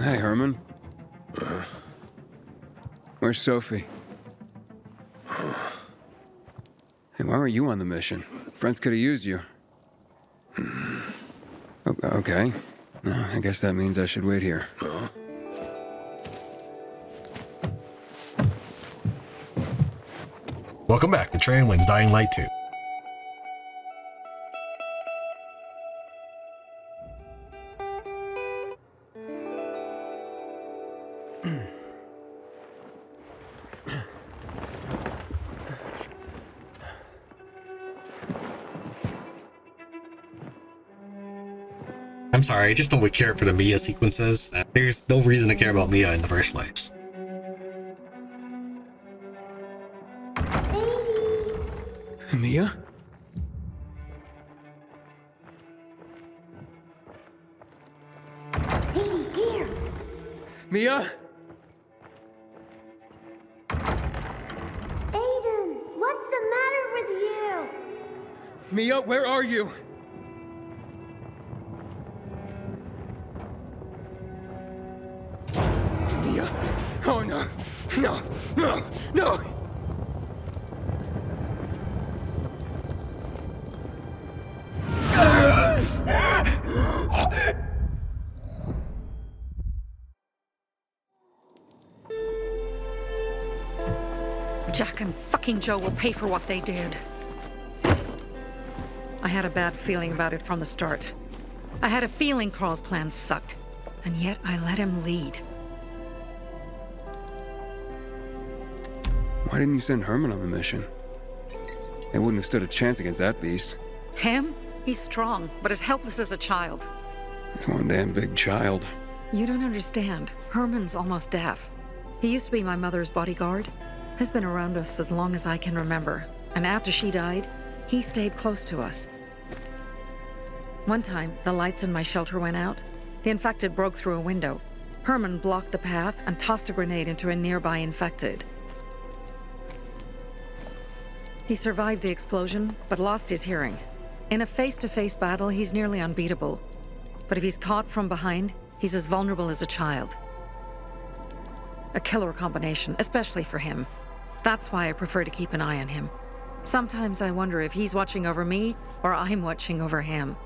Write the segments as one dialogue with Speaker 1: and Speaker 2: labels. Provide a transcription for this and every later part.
Speaker 1: Hey, Herman. Where's Sophie? Hey, why weren't you on the mission? Friends could have used you. Okay. I guess that means I should wait here.
Speaker 2: Welcome back to Tran wins Dying Light 2. I'm sorry, I just don't care for the Mia sequences. There's no reason to care about Mia in the first place.
Speaker 1: Mia?
Speaker 3: Edie, here!
Speaker 1: Mia?
Speaker 3: Aiden, what's the matter with you?
Speaker 1: Mia, where are you? Mia? Oh no! No! No! No!
Speaker 4: Jack and fucking Joe will pay for what they did. I had a bad feeling about it from the start. I had a feeling Carl's plan sucked, and yet I let him lead.
Speaker 1: Why didn't you send Herman on the mission? They wouldn't have stood a chance against that beast.
Speaker 4: Him? He's strong, but as helpless as a child.
Speaker 1: He's one damn big child.
Speaker 4: You don't understand. Herman's almost deaf. He used to be my mother's bodyguard. He's been around us as long as I can remember. And after she died, he stayed close to us. One time, the lights in my shelter went out. The infected broke through a window. Herman blocked the path and tossed a grenade into a nearby infected. He survived the explosion, but lost his hearing. In a face-to-face battle, he's nearly unbeatable. But if he's caught from behind, he's as vulnerable as a child. A killer combination, especially for him. That's why I prefer to keep an eye on him. Sometimes I wonder if he's watching over me, or I'm watching over him.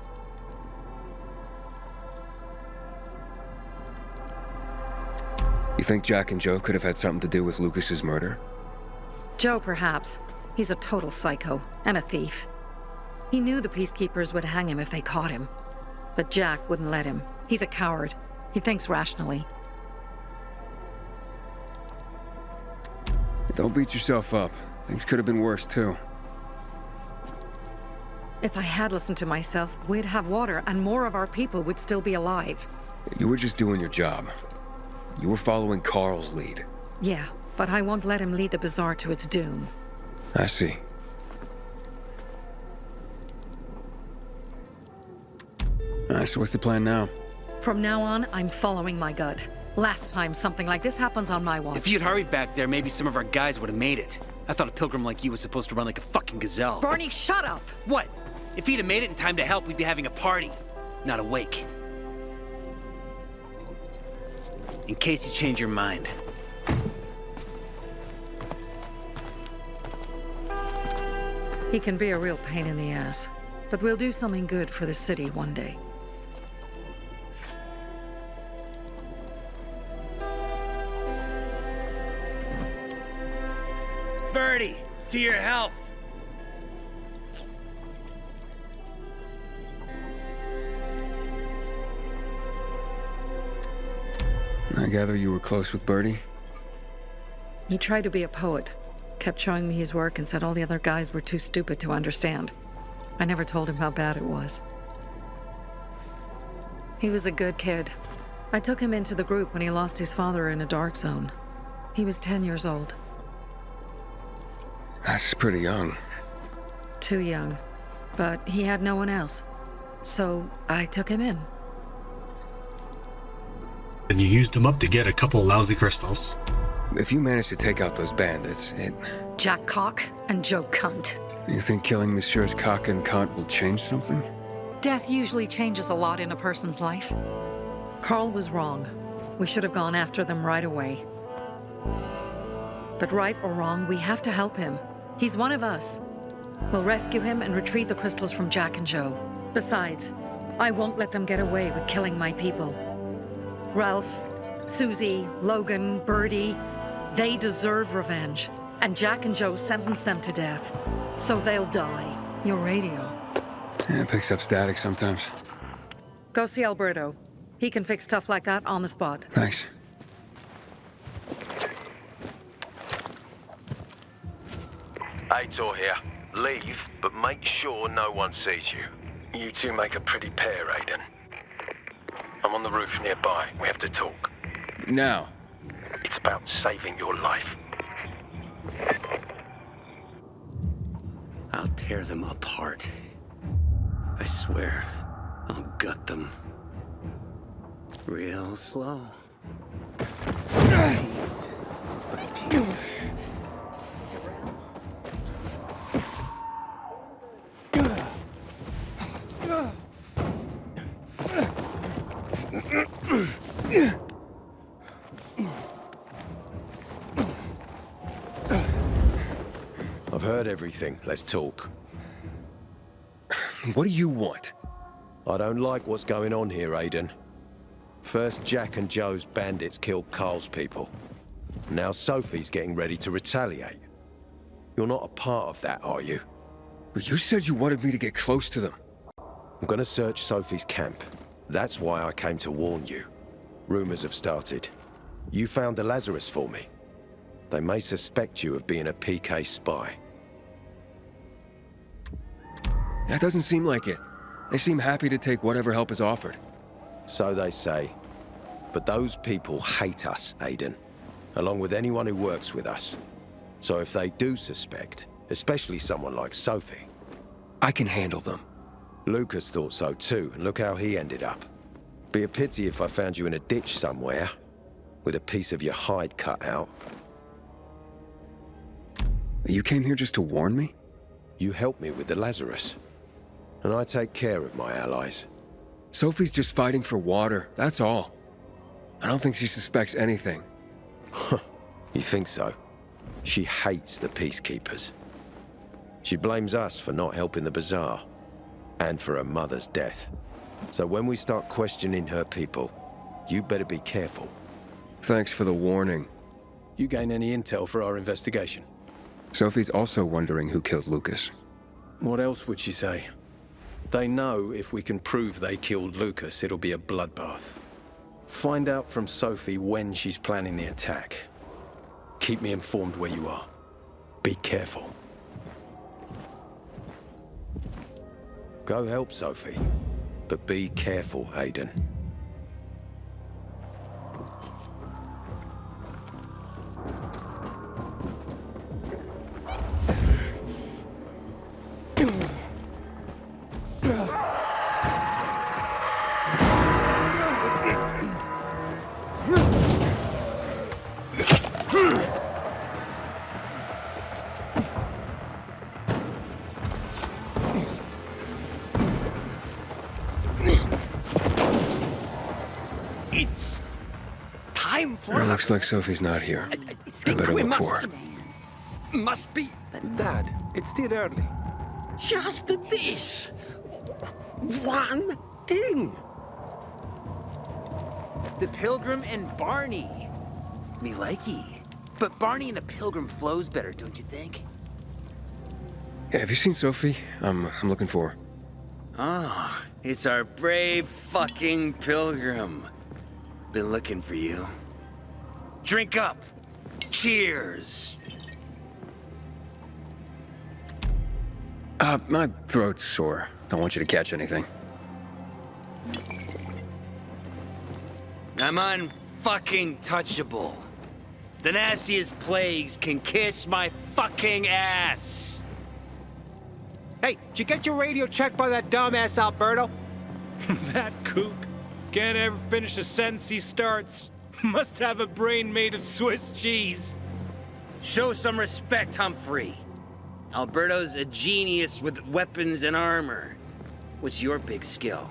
Speaker 1: You think Jack and Joe could have had something to do with Lucas's murder?
Speaker 4: Joe, perhaps. He's a total psycho, and a thief. He knew the peacekeepers would hang him if they caught him. But Jack wouldn't let him. He's a coward. He thinks rationally.
Speaker 1: Don't beat yourself up. Things could have been worse, too.
Speaker 4: If I had listened to myself, we'd have water, and more of our people would still be alive.
Speaker 1: You were just doing your job. You were following Carl's lead.
Speaker 4: Yeah, but I won't let him lead the Bazaar to its doom.
Speaker 1: I see. Alright, so what's the plan now?
Speaker 4: From now on, I'm following my gut. Last time something like this happens on my watch.
Speaker 5: If you'd hurried back there, maybe some of our guys would have made it. I thought a pilgrim like you was supposed to run like a fucking gazelle.
Speaker 4: Barney, shut up!
Speaker 5: What? If he'd have made it in time to help, we'd be having a party, not a wake. In case you change your mind.
Speaker 4: He can be a real pain in the ass, but we'll do something good for the city one day.
Speaker 5: Birdie, to your health.
Speaker 1: I gather you were close with Birdie?
Speaker 4: He tried to be a poet, kept showing me his work and said all the other guys were too stupid to understand. I never told him how bad it was. He was a good kid. I took him into the group when he lost his father in a dark zone. He was 10 years old.
Speaker 1: That's pretty young.
Speaker 4: Too young. But he had no one else. So I took him in.
Speaker 2: And you used him up to get a couple lousy crystals.
Speaker 1: If you manage to take out those bandits,
Speaker 4: Jack Cock and Joe Cunt.
Speaker 1: You think killing Messieurs Cock and Cunt will change something?
Speaker 4: Death usually changes a lot in a person's life. Carl was wrong. We should have gone after them right away. But right or wrong, we have to help him. He's one of us. We'll rescue him and retrieve the crystals from Jack and Joe. Besides, I won't let them get away with killing my people. Ralph, Susie, Logan, Birdie, they deserve revenge. And Jack and Joe sentenced them to death. So they'll die. Your radio.
Speaker 1: Yeah, it picks up static sometimes.
Speaker 4: Go see Alberto. He can fix stuff like that on the spot.
Speaker 1: Thanks.
Speaker 6: Aitor here. Leave, but make sure no one sees you. You two make a pretty pair, Aiden. I'm on the roof nearby. We have to talk.
Speaker 1: Now.
Speaker 6: It's about saving your life.
Speaker 5: I'll tear them apart. I swear, I'll gut them. Real slow. Piece by piece.
Speaker 6: I've heard everything. Let's talk.
Speaker 1: What do you want?
Speaker 6: I don't like what's going on here, Aiden. First, Jack and Joe's bandits killed Carl's people. Now Sophie's getting ready to retaliate. You're not a part of that, are you?
Speaker 1: But you said you wanted me to get close to them.
Speaker 6: I'm gonna search Sophie's camp. That's why I came to warn you. Rumors have started. You found the Lazarus for me. They may suspect you of being a PK spy.
Speaker 1: That doesn't seem like it. They seem happy to take whatever help is offered.
Speaker 6: So they say. But those people hate us, Aiden. Along with anyone who works with us. So if they do suspect, especially someone like Sophie...
Speaker 1: I can handle them.
Speaker 6: Lucas thought so too, and look how he ended up. Be a pity if I found you in a ditch somewhere, with a piece of your hide cut out.
Speaker 1: You came here just to warn me?
Speaker 6: You helped me with the Lazarus. And I take care of my allies.
Speaker 1: Sophie's just fighting for water, that's all. I don't think she suspects anything.
Speaker 6: You think so? She hates the Peacekeepers. She blames us for not helping the bazaar, and for her mother's death. So when we start questioning her people, you better be careful.
Speaker 1: Thanks for the warning.
Speaker 6: You gain any intel for our investigation?
Speaker 1: Sophie's also wondering who killed Lucas.
Speaker 6: What else would she say? They know if we can prove they killed Lucas, it'll be a bloodbath. Find out from Sophie when she's planning the attack. Keep me informed where you are. Be careful. Go help Sophie, but be careful, Aiden.
Speaker 5: It's time for
Speaker 1: It looks like Sophie's not here.
Speaker 5: I
Speaker 1: I
Speaker 5: think
Speaker 1: better
Speaker 5: we
Speaker 1: look for her.
Speaker 5: must be
Speaker 7: Dad, it's still early.
Speaker 5: just this one thing. The Pilgrim and Barney. Me likey. But Barney and the Pilgrim flows better, don't you think?
Speaker 1: Yeah, have you seen Sophie? I'm looking for her.
Speaker 5: Ah, it's our brave fucking Pilgrim. Been looking for you. Drink up. Cheers.
Speaker 1: My throat's sore. Don't want you to catch anything.
Speaker 5: I'm unfucking touchable. The nastiest plagues can kiss my fucking ass.
Speaker 7: Hey, did you get your radio checked by that dumbass Alberto?
Speaker 8: That kook can't ever finish a sentence he starts. Must have a brain made of Swiss cheese.
Speaker 5: Show some respect, Humphrey. Alberto's a genius with weapons and armor. What's your big skill?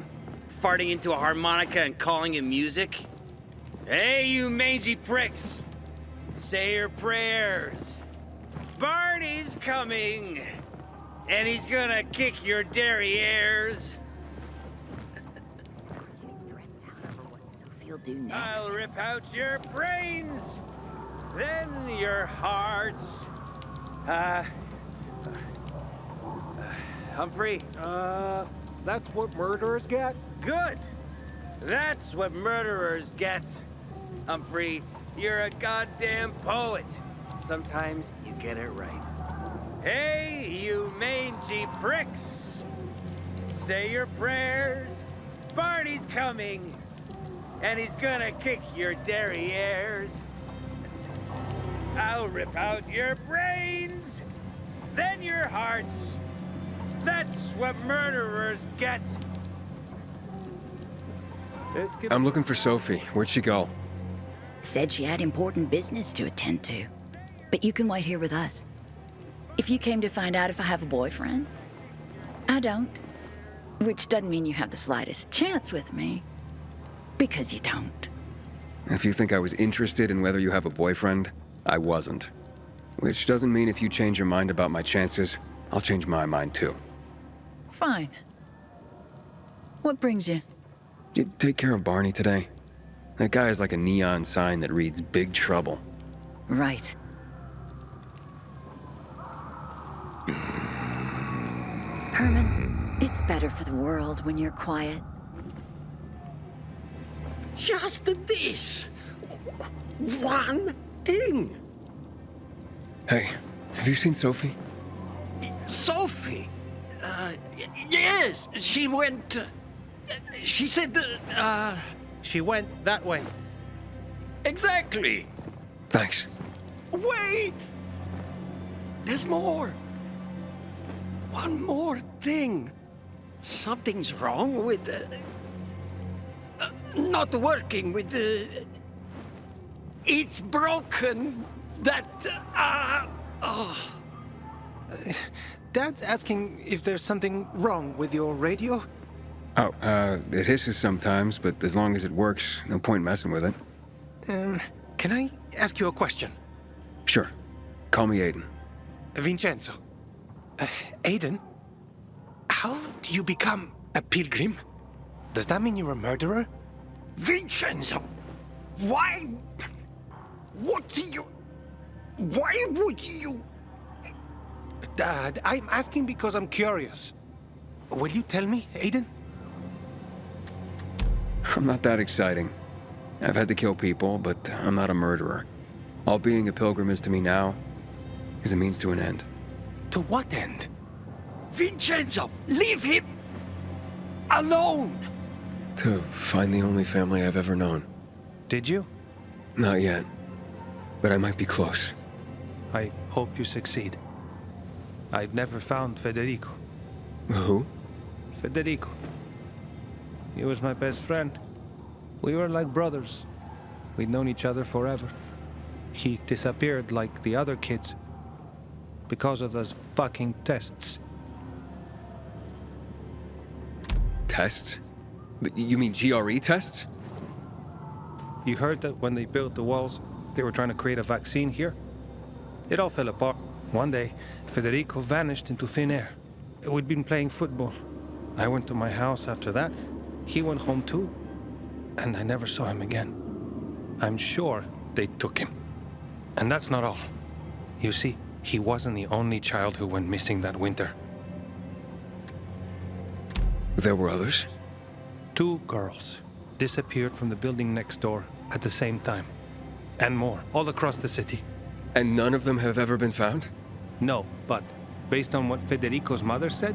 Speaker 5: Farting into a harmonica and calling it music? Hey, you mangy pricks! Say your prayers. Barney's coming, and he's gonna kick your derrieres.
Speaker 9: Stressed out over what Sophie'll do
Speaker 5: I'll
Speaker 9: next.
Speaker 5: rip out your brains, then your hearts. Humphrey?
Speaker 7: That's what murderers get?
Speaker 5: Good! That's what murderers get. Humphrey, you're a goddamn poet. Sometimes you get it right. Hey, you mangy pricks! Say your prayers. Barney's coming, and he's gonna kick your derrieres. I'll rip out your brains, then your hearts. That's what murderers get.
Speaker 7: This could
Speaker 1: I'm looking for Sophie. Where'd she go?
Speaker 9: Said she had important business to attend to. But you can wait here with us. If you came to find out if I have a boyfriend, I don't. Which doesn't mean you have the slightest chance with me. Because you don't.
Speaker 1: If you think I was interested in whether you have a boyfriend, I wasn't. Which doesn't mean if you change your mind about my chances, I'll change my mind too.
Speaker 9: Fine. What brings you?
Speaker 1: You take care of Barney today? That guy is like a neon sign that reads Big Trouble.
Speaker 9: Right. Herman, it's better for the world when you're quiet.
Speaker 10: Just this. One thing.
Speaker 1: Hey, have you seen Sophie?
Speaker 10: Sophie. Yes, she went. She said that.
Speaker 7: She went that way.
Speaker 10: Exactly.
Speaker 1: Thanks.
Speaker 10: Wait. There's more. One more thing. Something's wrong with. Not working with. It's broken. That. Oh.
Speaker 7: Dad's asking if there's something wrong with your radio?
Speaker 1: Oh, it hisses sometimes, but as long as it works, no point messing with it.
Speaker 7: Can I ask you a question?
Speaker 1: Sure. Call me Aiden.
Speaker 7: Vincenzo. Aiden? How do you become a pilgrim? Does that mean you're a murderer?
Speaker 10: Vincenzo! Why? What do you. Why would you.
Speaker 7: Dad, I'm asking because I'm curious. Will you tell me, Aiden?
Speaker 1: I'm not that exciting. I've had to kill people, but I'm not a murderer. All being a pilgrim is to me now is a means to an end.
Speaker 7: To what end?
Speaker 10: Vincenzo, leave him alone!
Speaker 1: To find the only family I've ever known.
Speaker 7: Did you?
Speaker 1: Not yet, but I might be close.
Speaker 7: I hope you succeed. I've never found Federico.
Speaker 1: Who?
Speaker 7: Federico. He was my best friend. We were like brothers. We'd known each other forever. He disappeared like the other kids because of those fucking tests.
Speaker 1: Tests? But you mean GRE tests?
Speaker 7: You heard that when they built the walls, they were trying to create a vaccine here? It all fell apart. One day, Federico vanished into thin air. We'd been playing football. I went to my house after that. He went home too. And I never saw him again. I'm sure they took him. And that's not all. You see, he wasn't the only child who went missing that winter.
Speaker 1: There were others?
Speaker 7: 2 girls disappeared from the building next door at the same time. And more, all across the city.
Speaker 1: And none of them have ever been found?
Speaker 7: No, but based on what Federico's mother said,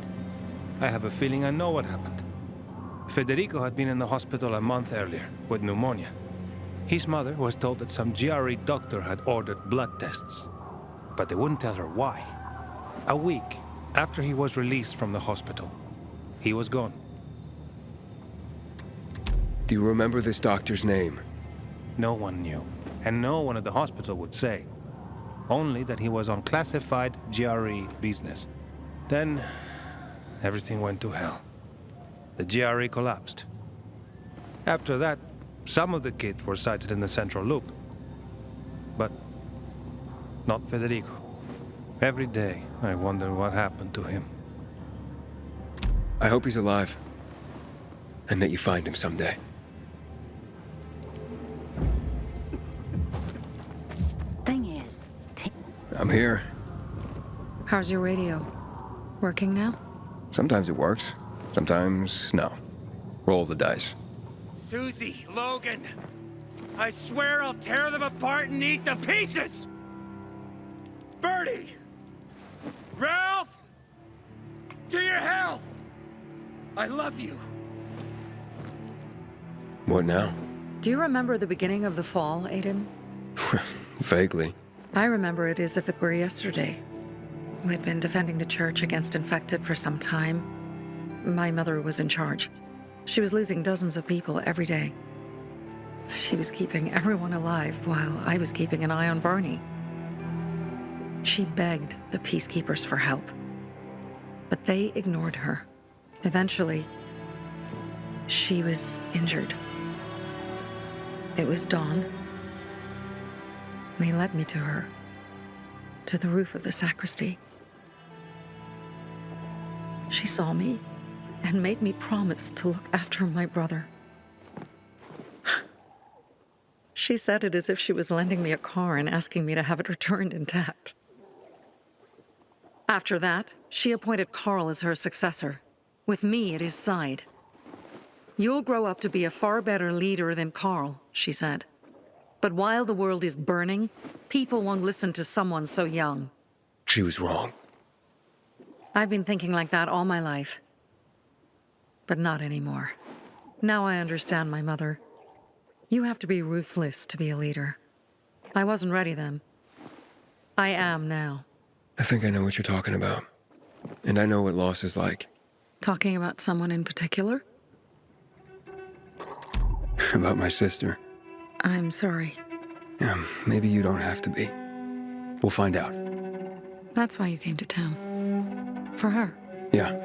Speaker 7: I have a feeling I know what happened. Federico had been in the hospital a month earlier with pneumonia. His mother was told that some GRE doctor had ordered blood tests, but they wouldn't tell her why. A week after he was released from the hospital, he was gone.
Speaker 1: Do you remember this doctor's name?
Speaker 7: No one knew, and no one at the hospital would say. Only that he was on classified GRE business. Then, everything went to hell. The GRE collapsed. After that, some of the kids were sighted in the central loop. But not Federico. Every day, I wonder what happened to him.
Speaker 1: I hope he's alive. And that you find him someday.
Speaker 9: Thing is,
Speaker 1: I'm here.
Speaker 4: How's your radio? Working now?
Speaker 1: Sometimes it works. Sometimes, no. Roll the dice.
Speaker 5: Susie, Logan, I swear I'll tear them apart and eat the pieces! Bertie! Ralph! To your health! I love you.
Speaker 1: What now?
Speaker 4: Do you remember the beginning of the fall, Aiden?
Speaker 1: Vaguely.
Speaker 4: I remember it as if it were yesterday. We had been defending the church against infected for some time. My mother was in charge. She was losing dozens of people every day. She was keeping everyone alive while I was keeping an eye on Barney. She begged the peacekeepers for help, but they ignored her. Eventually, she was injured. It was dawn. They led me to her, to the roof of the sacristy. She saw me and made me promise to look after my brother. She said it as if she was lending me a car and asking me to have it returned intact. After that, she appointed Carl as her successor, with me at his side. You'll grow up to be a far better leader than Carl, she said. But while the world is burning, people won't listen to someone so young.
Speaker 1: She was wrong.
Speaker 4: I've been thinking like that all my life. But not anymore. Now I understand my mother. You have to be ruthless to be a leader. I wasn't ready then. I am now.
Speaker 1: I think I know what you're talking about. And I know what loss is like.
Speaker 4: Talking about someone in particular?
Speaker 1: About my sister.
Speaker 4: I'm sorry.
Speaker 1: Yeah, maybe you don't have to be. We'll find out.
Speaker 4: That's why you came to town. For her.
Speaker 1: Yeah.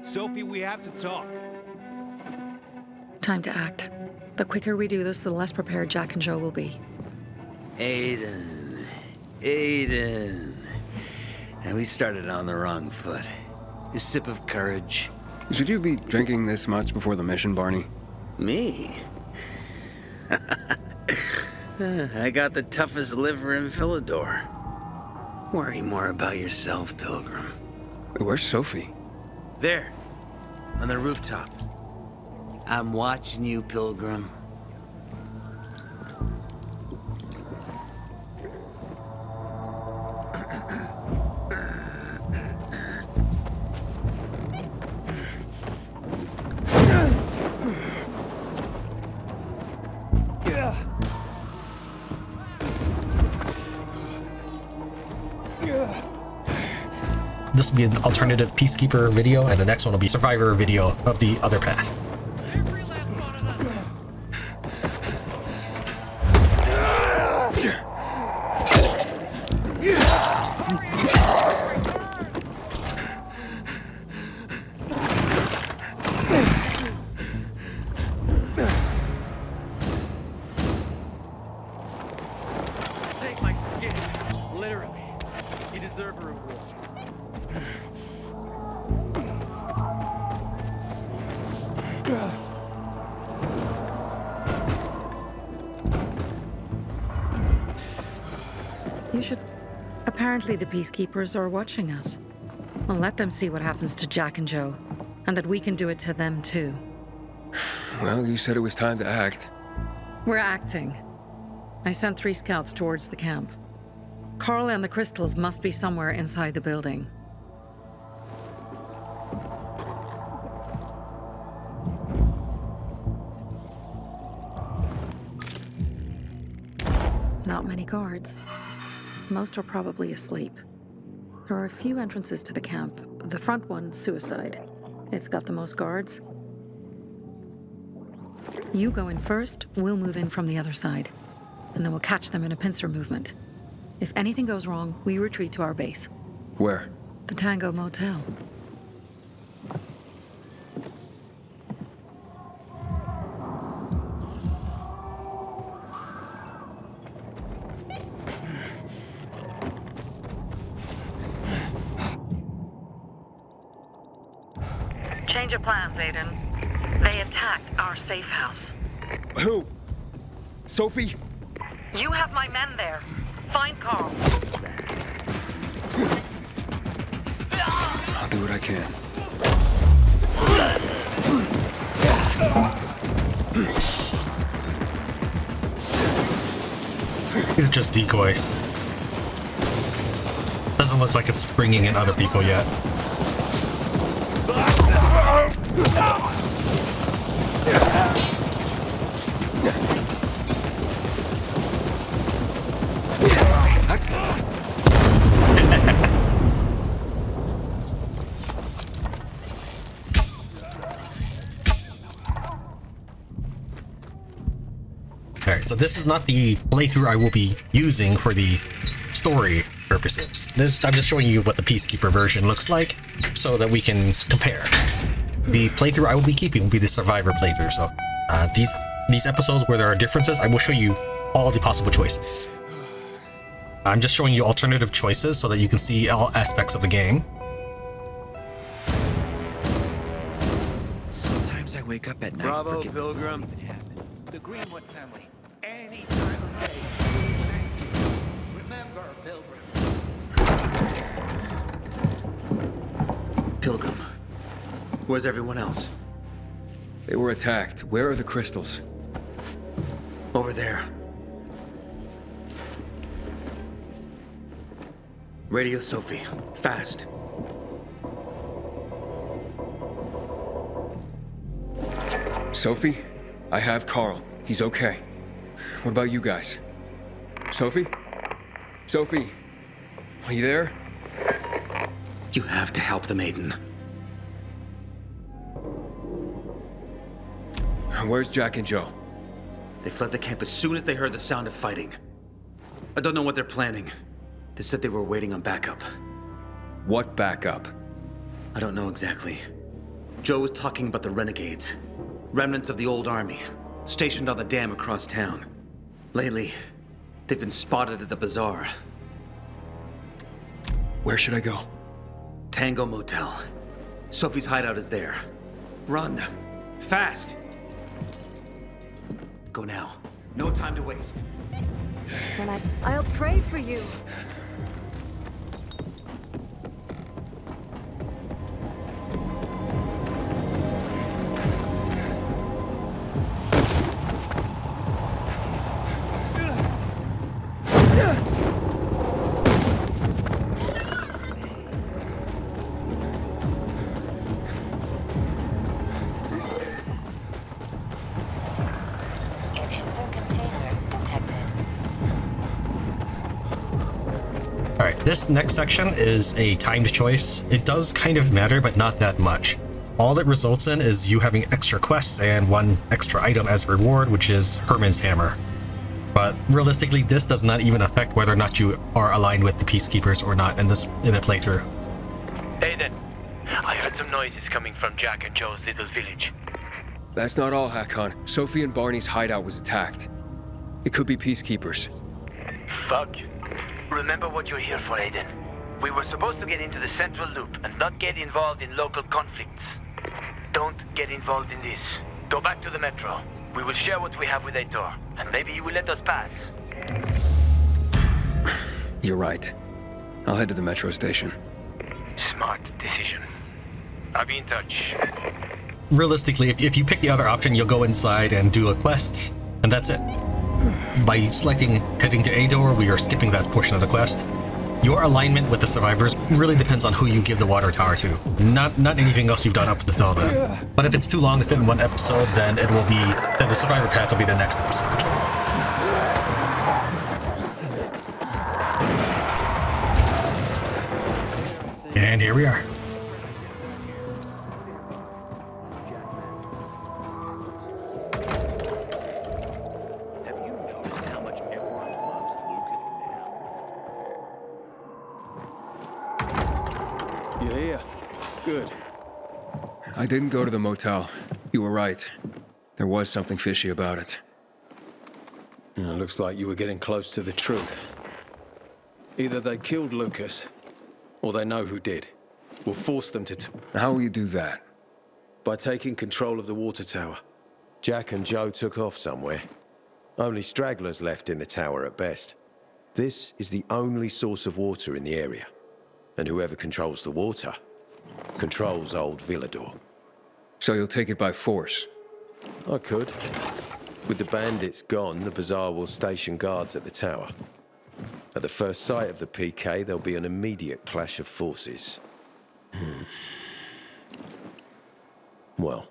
Speaker 5: Sophie, we have to talk.
Speaker 4: Time to act. The quicker we do this, the less prepared Jack and Joe will be.
Speaker 5: Aiden. And we started on the wrong foot. A sip of courage.
Speaker 1: Should you be drinking this much before the mission, Barney?
Speaker 5: Me? I got the toughest liver in Philidor. Worry more about yourself, Pilgrim.
Speaker 1: Where's Sophie?
Speaker 5: There, on the rooftop. I'm watching you, Pilgrim.
Speaker 2: This will be an alternative Peacekeeper video, and the next one will be Survivor video of the other path.
Speaker 11: Take my skin. Literally. You deserve a reward.
Speaker 4: You should... Apparently the peacekeepers are watching us. Well, let them see what happens to Jack and Joe, and that we can do it to them too.
Speaker 1: Well, you said it was time to act.
Speaker 4: We're acting. I sent 3 scouts towards the camp. Carl and the crystals must be somewhere inside the building. Not many guards. Most are probably asleep. There are a few entrances to the camp. The front one, suicide. It's got the most guards. You go in first, we'll move in from the other side. And then we'll catch them in a pincer movement. If anything goes wrong, we retreat to our base.
Speaker 1: Where?
Speaker 4: The Tango Motel. your plans, Aiden. They attacked our safe house.
Speaker 1: Who? Sophie?
Speaker 4: You have my men there. Find Carl.
Speaker 1: I'll do what I can.
Speaker 2: These are just decoys. Doesn't look like it's bringing in other people yet. Alright, so this is not the playthrough I will be using for the story purposes. I'm just showing you what the Peacekeeper version looks like so that we can compare. The playthrough I will be keeping will be the Survivor playthrough, so these episodes where there are differences, I will show you all the possible choices. I'm just showing you alternative choices so that you can see all aspects of the game.
Speaker 10: Sometimes I wake up at night.
Speaker 5: Bravo,
Speaker 10: forgetting
Speaker 5: Pilgrim.
Speaker 10: what even happened.
Speaker 12: The Greenwood family, any time of day. Thank you. Remember, Pilgrim.
Speaker 5: Pilgrim. Where's everyone else?
Speaker 1: They were attacked. Where are the crystals?
Speaker 5: Over there. Radio Sophie. Fast.
Speaker 1: Sophie? I have Carl. He's okay. What about you guys? Sophie? Sophie? Are you there?
Speaker 5: You have to help the maiden.
Speaker 1: Where's Jack and Joe?
Speaker 5: They fled the camp as soon as they heard the sound of fighting. I don't know what they're planning. They said they were waiting on backup.
Speaker 1: What backup?
Speaker 5: I don't know exactly. Joe was talking about the renegades. Remnants of the old army, stationed on the dam across town. Lately, they've been spotted at the bazaar.
Speaker 1: Where should I go?
Speaker 5: Tango Motel. Sophie's hideout is there. Run. Fast. Go now. No time to waste.
Speaker 3: And I'll pray for you.
Speaker 2: This next section is a timed choice. It does kind of matter, but not that much. All it results in is you having extra quests and one extra item as a reward, which is Herman's Hammer. But realistically, this does not even affect whether or not you are aligned with the Peacekeepers or not in the playthrough.
Speaker 13: Aiden, I heard some noises coming from Jack and Joe's little village.
Speaker 1: That's not all, Hakon. Sophie and Barney's hideout was attacked. It could be Peacekeepers.
Speaker 13: Fuck. Remember what you're here for, Aiden. We were supposed to get into the central loop and not get involved in local conflicts. Don't get involved in this. Go back to the metro. We will share what we have with Aitor, and maybe he will let us pass.
Speaker 1: You're right. I'll head to the metro station.
Speaker 13: Smart decision. I'll be in touch.
Speaker 2: Realistically, if you pick the other option, you'll go inside and do a quest, and that's it. By selecting heading to Ador, we are skipping that portion of the quest. Your alignment with the survivors really depends on who you give the water tower to, not anything else you've done up until then. But if it's too long to fit in one episode, then the survivor path will be the next episode. And here we are.
Speaker 6: Good.
Speaker 1: I didn't go to the motel. You were right. There was something fishy about it.
Speaker 6: Looks like you were getting close to the truth. Either they killed Lucas, or they know who did. We'll force them to...
Speaker 1: How will you do that?
Speaker 6: By taking control of the water tower. Jack and Joe took off somewhere. Only stragglers left in the tower at best. This is the only source of water in the area. And whoever controls the water, controls old Villador.
Speaker 1: So you'll take it by force?
Speaker 6: I could. With the bandits gone, the Bazaar will station guards at the tower. At the first sight of the PK, there'll be an immediate clash of forces. Well,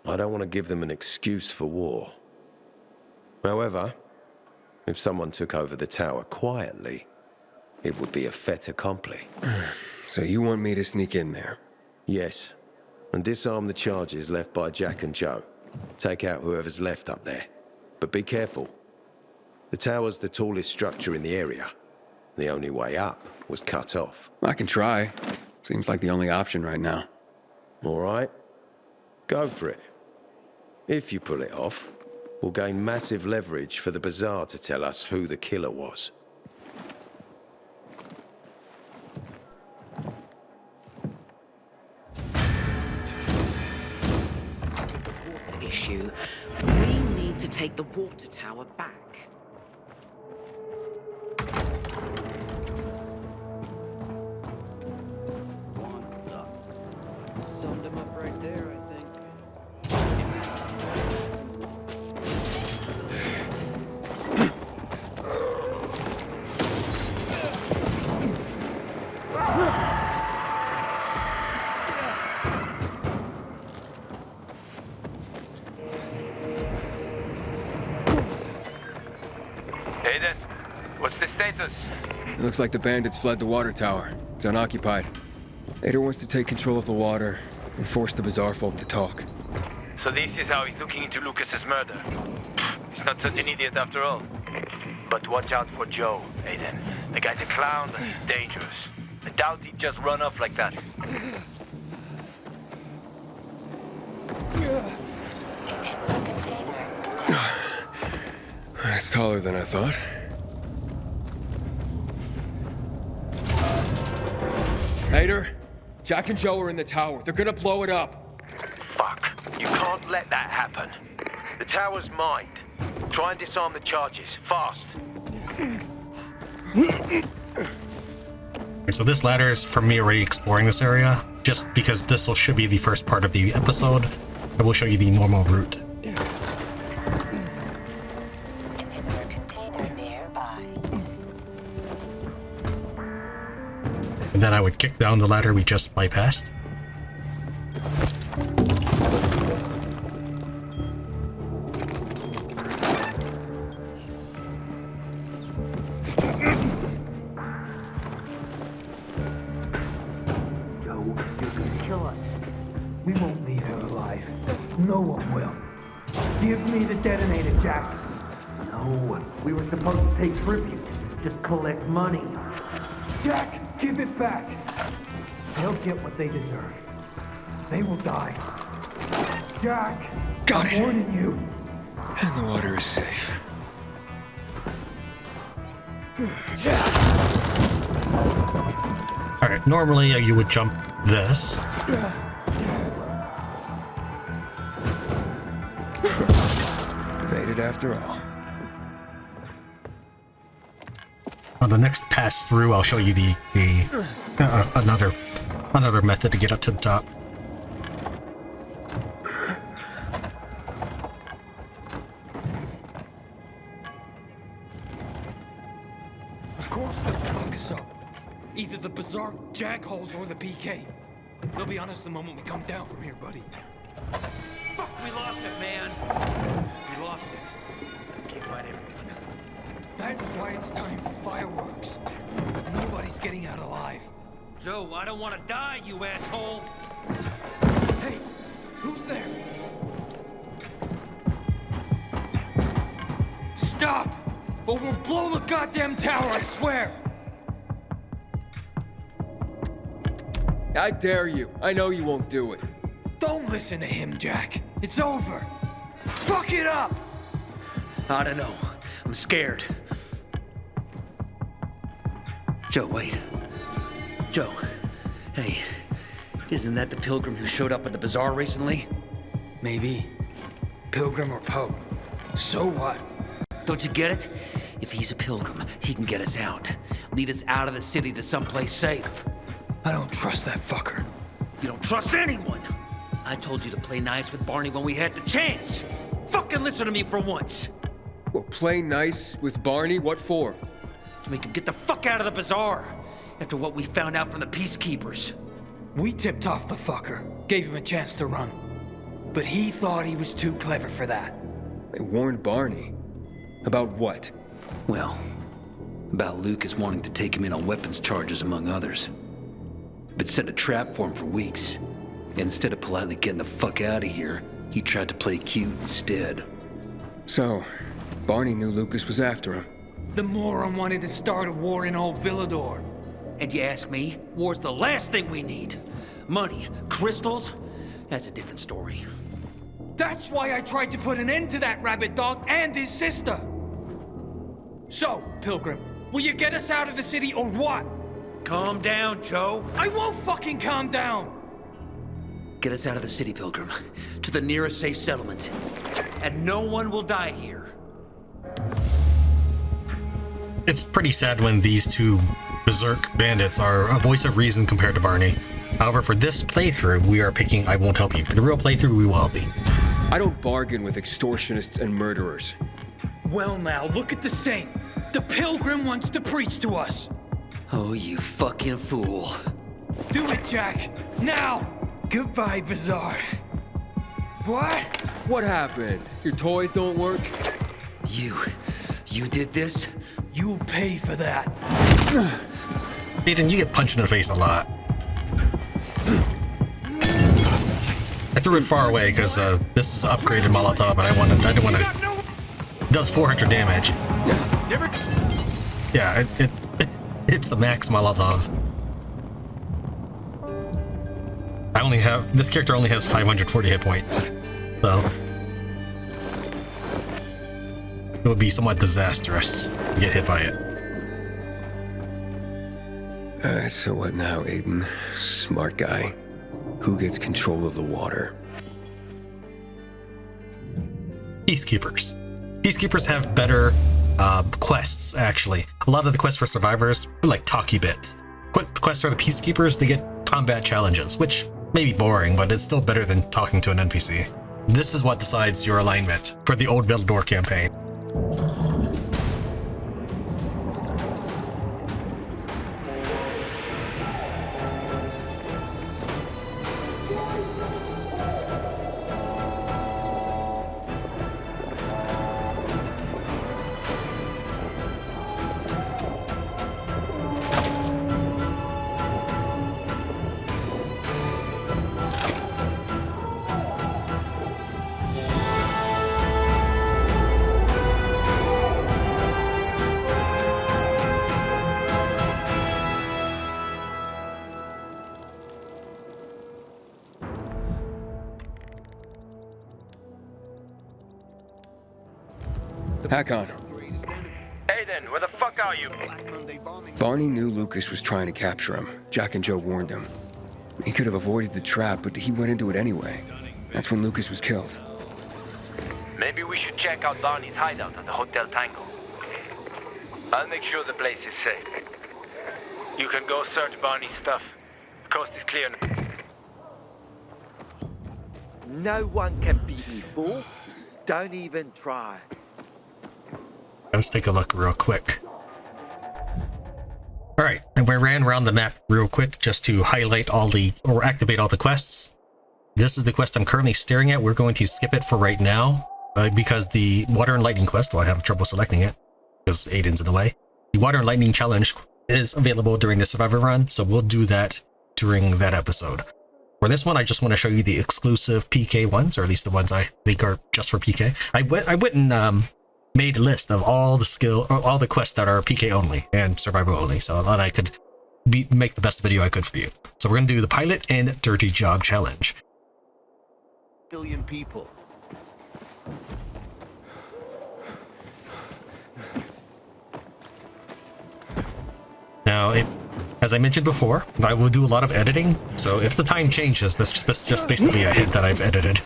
Speaker 6: I don't want to give them an excuse for war. However, if someone took over the tower quietly, it would be a fait accompli.
Speaker 1: So you want me to sneak in there?
Speaker 6: Yes, and disarm the charges left by Jack and Joe. Take out whoever's left up there. But be careful. The tower's the tallest structure in the area. The only way up was cut off.
Speaker 1: I can try. Seems like the only option right now.
Speaker 6: All right. Go for it. If you pull it off, we'll gain massive leverage for the Bazaar to tell us who the killer was.
Speaker 14: Water issue. We need to take the water tower back.
Speaker 11: Summed him up right there, I think.
Speaker 13: Aiden, what's the status?
Speaker 1: It looks like the bandits fled the water tower. It's unoccupied. Ader wants to take control of the water and force the Bazaar folk to talk.
Speaker 13: So this is how he's looking into Lucas's murder. He's not such an idiot after all. But watch out for Joe, Aiden. The guy's a clown, dangerous. I doubt he'd just run off like that.
Speaker 1: It's taller than I thought. Ader, Jack and Joe are in the tower. They're gonna blow it up.
Speaker 13: Fuck. You can't let that happen. The tower's mined. Try and disarm the charges. Fast.
Speaker 2: Okay, so this ladder is from me already exploring this area. Just because this should be the first part of the episode, I will show you the normal route. And then I would kick down the ladder we just bypassed.
Speaker 12: Joe, you can kill us. We won't leave here alive. No one will. Give me the detonator, Jack. No, we were supposed to take tribute. Just collect money. Jack, give it back. They'll get what they deserve. They will die. Jack,
Speaker 1: Got it.
Speaker 12: I'm warning you.
Speaker 1: And the water is safe.
Speaker 2: Alright, normally you would jump this.
Speaker 1: Made it after all.
Speaker 2: On the next pass through, I'll show you another method to get up to the top.
Speaker 11: Of course they'll fuck us up. Either the Bazaar jackholes or the PK. They'll be on us the moment we come down from here, buddy. Fuck, we lost it, man. We lost it. Can't fight everyone. That's why it's time for fireworks. Nobody's getting out alive. Joe, I don't want to die, you asshole! Hey, who's there? Stop! Or we'll blow the goddamn tower, I swear!
Speaker 1: I dare you. I know you won't do it.
Speaker 11: Don't listen to him, Jack. It's over. Fuck it up! I don't know. I'm scared. Joe, wait. Joe. Hey.
Speaker 5: Isn't that the pilgrim who showed up at the bazaar recently?
Speaker 10: Maybe. Pilgrim or Pope. So what?
Speaker 5: Don't you get it? If he's a pilgrim, he can get us out. Lead us out of the city to someplace safe.
Speaker 10: I don't trust that fucker.
Speaker 5: You don't trust anyone! I told you to play nice with Barney when we had the chance! Fucking listen to me for once!
Speaker 1: Well, play nice with Barney? What for?
Speaker 5: To make him get the fuck out of the bazaar! After what we found out from the peacekeepers.
Speaker 10: We tipped off the fucker, gave him a chance to run. But he thought he was too clever for that.
Speaker 1: They warned Barney. About what?
Speaker 5: Well, about Lucas wanting to take him in on weapons charges, among others. But set a trap for him for weeks. And instead of politely getting the fuck out of here, he tried to play cute instead.
Speaker 1: So, Barney knew Lucas was after him.
Speaker 10: The moron wanted to start a war in old Villador.
Speaker 5: And you ask me, war's the last thing we need. Money, crystals, that's a different story.
Speaker 10: That's why I tried to put an end to that rabbit dog and his sister. So, Pilgrim, will you get us out of the city or what?
Speaker 5: Calm down, Joe.
Speaker 10: I won't fucking calm down!
Speaker 5: Get us out of the city, Pilgrim, to the nearest safe settlement. And no one will die here.
Speaker 2: It's pretty sad when these two berserk bandits are a voice of reason compared to Barney. However, for this playthrough, we are picking I Won't Help You. For the real playthrough, we will help you.
Speaker 1: I don't bargain with extortionists and murderers.
Speaker 10: Well now, look at the saint. The Pilgrim wants to preach to us.
Speaker 5: Oh, you fucking fool.
Speaker 10: Do it, Jack. Now! Goodbye, Bazaar. What?
Speaker 1: What happened? Your toys don't work?
Speaker 5: You did this?
Speaker 10: You'll pay for that.
Speaker 2: Aiden, you get punched in the face a lot. I threw it far away because this is an upgraded Molotov, and I didn't want to. It does 400 damage. Yeah, it's the max Molotov. This character only has 540 hit points, so it would be somewhat disastrous to get hit by it.
Speaker 1: So what now, Aiden? Smart guy. Who gets control of the water?
Speaker 2: Peacekeepers. Peacekeepers have better quests, actually. A lot of the quests for survivors are like talky bits. Quests for the peacekeepers, they get combat challenges, which may be boring, but it's still better than talking to an NPC. This is what decides your alignment for the Old Villador campaign.
Speaker 1: Hakon.
Speaker 13: Aiden, where the fuck are you?
Speaker 1: Barney knew Lucas was trying to capture him. Jack and Joe warned him. He could have avoided the trap, but he went into it anyway. That's when Lucas was killed.
Speaker 13: Maybe we should check out Barney's hideout at the Hotel Tango. I'll make sure the place is safe. You can go search Barney's stuff. The coast is clear.
Speaker 15: No one can beat me, fool. Don't even try.
Speaker 2: Let's take a look real quick. Alright, and we ran around the map real quick just to highlight or activate all the quests. This is the quest I'm currently staring at. We're going to skip it for right now, because the Water and Lightning quest, though I have trouble selecting it, because Aiden's in the way. The Water and Lightning challenge is available during the Survivor run, so we'll do that during that episode. For this one, I just want to show you the exclusive PK ones, or at least the ones I think are just for PK. I went and made a list of all the quests that are PK only and Survivor only, so that I could make the best video I could for you. So we're going to do the Pilot and Dirty Job Challenge.
Speaker 15: Billion people.
Speaker 2: Now, if As I mentioned before, I will do a lot of editing, so if the time changes, that's just basically a hint that I've edited.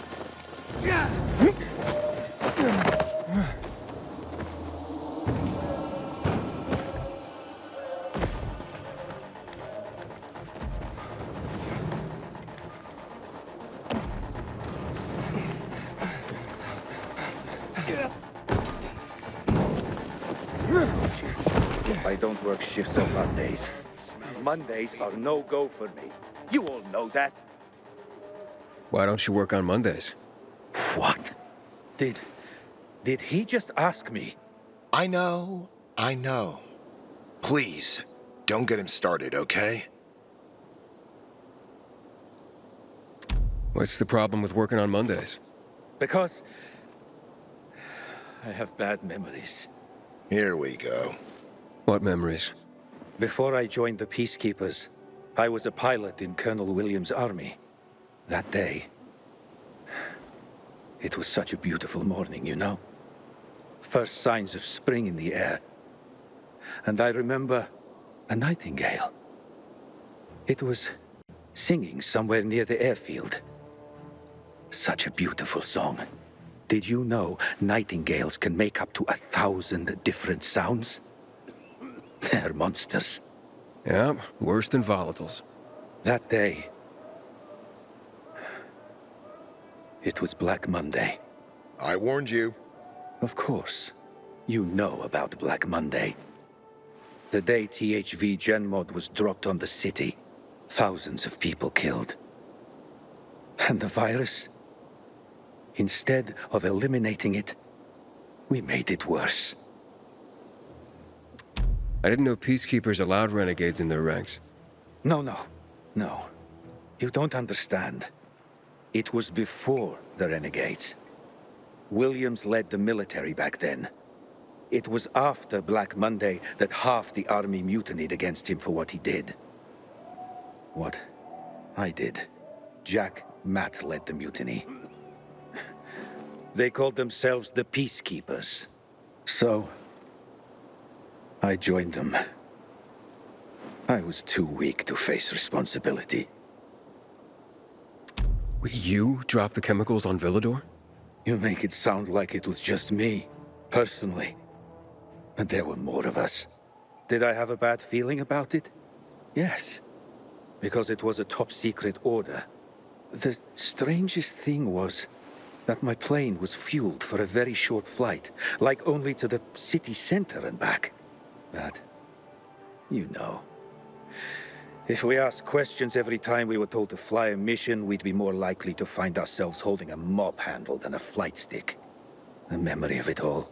Speaker 16: I don't work shifts on Mondays. Mondays are no-go for me. You all know that.
Speaker 1: Why don't you work on Mondays?
Speaker 16: What? Did he just ask me?
Speaker 17: I know. Please, don't get him started, okay?
Speaker 1: What's the problem with working on Mondays?
Speaker 16: Because I have bad memories.
Speaker 17: Here we go.
Speaker 1: What memories?
Speaker 16: Before I joined the Peacekeepers, I was a pilot in Colonel Williams' army. That day, it was such a beautiful morning, you know? First signs of spring in the air. And I remember a nightingale. It was singing somewhere near the airfield. Such a beautiful song. Did you know nightingales can make up to 1,000 different sounds? They're monsters.
Speaker 1: Yeah, worse than volatiles.
Speaker 16: That day, it was Black Monday.
Speaker 17: I warned you.
Speaker 16: Of course. You know about Black Monday. The day THV Genmod was dropped on the city. Thousands of people killed. And the virus? Instead of eliminating it, we made it worse.
Speaker 1: I didn't know Peacekeepers allowed renegades in their ranks.
Speaker 16: No. You don't understand. It was before the renegades. Williams led the military back then. It was after Black Monday that half the army mutinied against him for what he did. What I did. Jack Matt led the mutiny. They called themselves the Peacekeepers. So, I joined them. I was too weak to face responsibility.
Speaker 1: You dropped the chemicals on Villador?
Speaker 16: You make it sound like it was just me, personally. But there were more of us. Did I have a bad feeling about it? Yes. Because it was a top-secret order. The strangest thing was that my plane was fueled for a very short flight, like only to the city center and back. But, you know, if we asked questions every time we were told to fly a mission, we'd be more likely to find ourselves holding a mop handle than a flight stick. The memory of it all.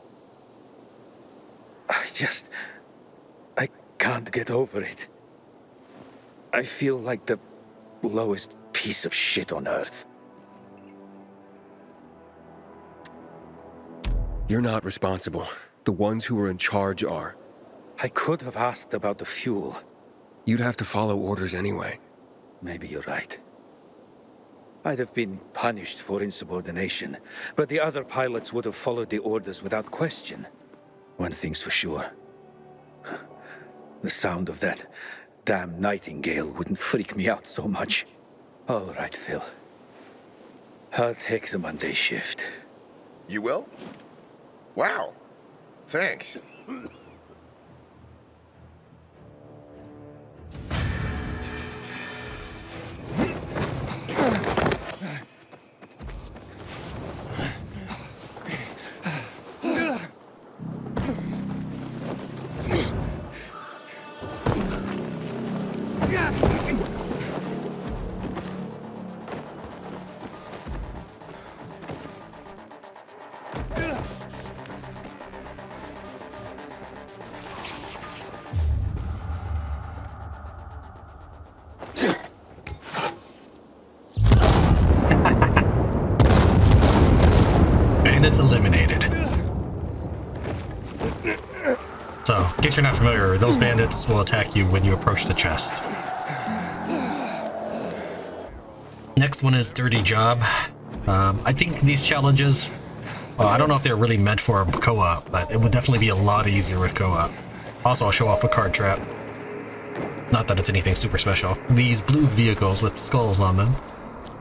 Speaker 16: I can't get over it. I feel like the lowest piece of shit on Earth.
Speaker 1: You're not responsible. The ones who are in charge are.
Speaker 16: I could have asked about the fuel.
Speaker 1: You'd have to follow orders anyway.
Speaker 16: Maybe you're right. I'd have been punished for insubordination, but the other pilots would have followed the orders without question. One thing's for sure. The sound of that damn nightingale wouldn't freak me out so much. All right, Phil. I'll take the Monday shift.
Speaker 17: You will? Wow. Thanks.
Speaker 2: Bandits eliminated. So, in case you're not familiar, those bandits will attack you when you approach the chest. Next one is Dirty Job. I think these challenges, well, I don't know if they're really meant for co-op, but it would definitely be a lot easier with co-op. Also, I'll show off a card trap. Not that it's anything super special. These blue vehicles with skulls on them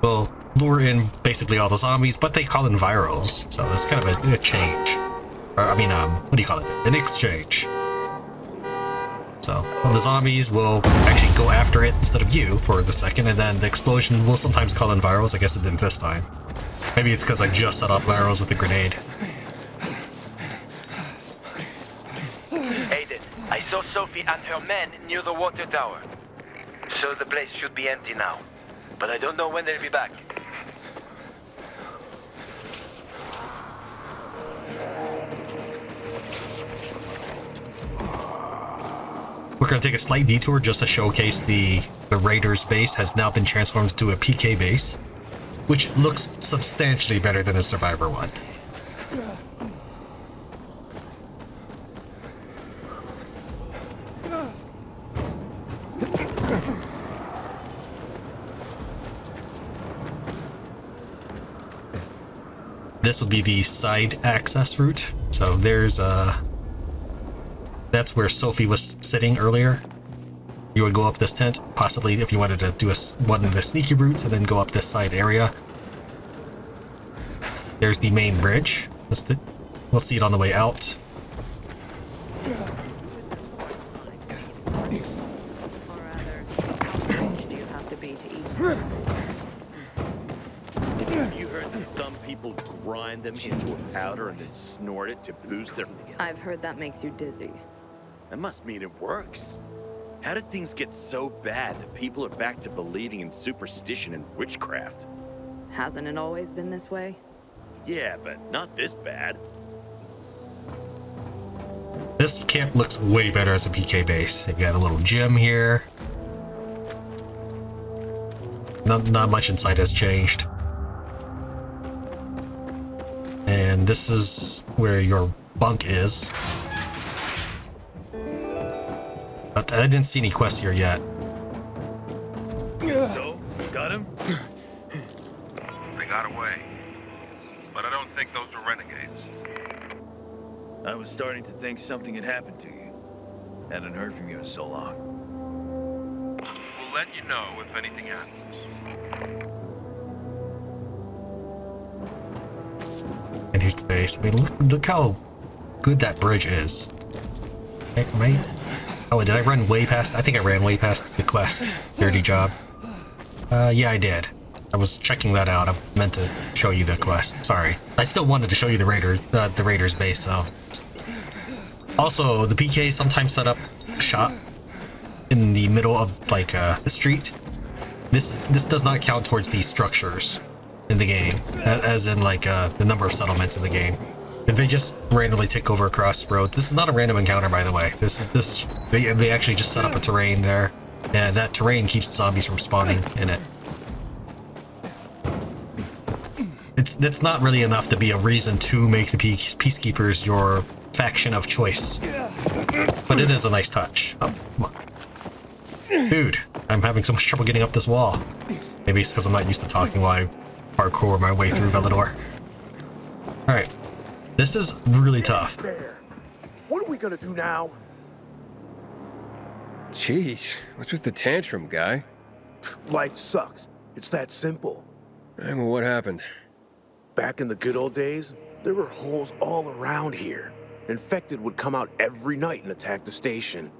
Speaker 2: will lure in basically all the zombies, but they call in virals, so it's kind of a change. Or, I mean, what do you call it? An exchange. So, well, the zombies will actually go after it instead of you for the second, and then the explosion will sometimes call in virals. I guess it didn't this time. Maybe it's because I just set off virals with a grenade.
Speaker 13: Aiden, I saw Sophie and her men near the water tower. So the place should be empty now. But I don't know when they'll be back.
Speaker 2: We're going to take a slight detour just to showcase the Raiders base has now been transformed into a PK base, which looks substantially better than a Survivor one. This would be the side access route. So there's that's where Sophie was sitting earlier. You would go up this tent, possibly if you wanted to do one of the sneaky routes, and then go up this side area. There's the main bridge. We'll see it on the way out.
Speaker 18: You heard that some people grind them into a powder and then snort it to boost their...
Speaker 19: I've heard that makes you dizzy.
Speaker 18: That must mean it works. How did things get so bad that people are back to believing in superstition and witchcraft?
Speaker 19: Hasn't it always been this way?
Speaker 18: Yeah, but not this bad.
Speaker 2: This camp looks way better as a PK base. They've got a little gym here. Not much inside has changed. And this is where your bunk is. But I didn't see any quests here yet.
Speaker 18: So, got him?
Speaker 20: They got away. But I don't think those are renegades.
Speaker 18: I was starting to think something had happened to you. Hadn't heard from you in so long.
Speaker 20: We'll let you know if anything happens.
Speaker 2: And here's the base. I mean, look how good that bridge is. Oh, did I run way past? I think I ran way past the quest. Dirty job. Yeah, I did. I was checking that out. I meant to show you the quest. Sorry. I still wanted to show you the Raiders base, so. Also, the PK sometimes set up shop in the middle of, like, the street. This does not count towards the structures in the game, as in, like, the number of settlements in the game. They just randomly take over across roads. This is not a random encounter, by the way. They actually just set up a terrain there, and that terrain keeps zombies from spawning in it. It's not really enough to be a reason to make the Peacekeepers your faction of choice, but it is a nice touch. Oh, come on. Dude, I'm having so much trouble getting up this wall. Maybe it's because I'm not used to talking while I parkour my way through Velador. Alright. This is really tough.
Speaker 15: What are we gonna do now?
Speaker 1: Jeez, what's with the tantrum, guy?
Speaker 15: Life sucks. It's that simple.
Speaker 1: Well, what happened?
Speaker 15: Back in the good old days, there were holes all around here. Infected would come out every night and attack the station.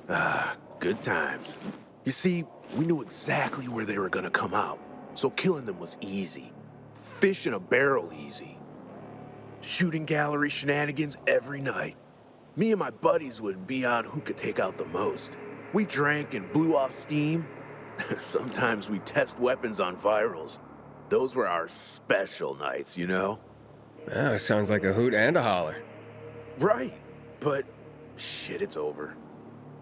Speaker 15: Ah, good times. You see, we knew exactly where they were gonna come out, so killing them was easy. Fish in a barrel easy. Shooting gallery shenanigans every night. Me and my buddies would be on who could take out the most. We drank and blew off steam. Sometimes we test weapons on virals. Those were our special nights, you know?
Speaker 1: Ah, sounds like a hoot and a holler.
Speaker 15: Right, but shit, it's over.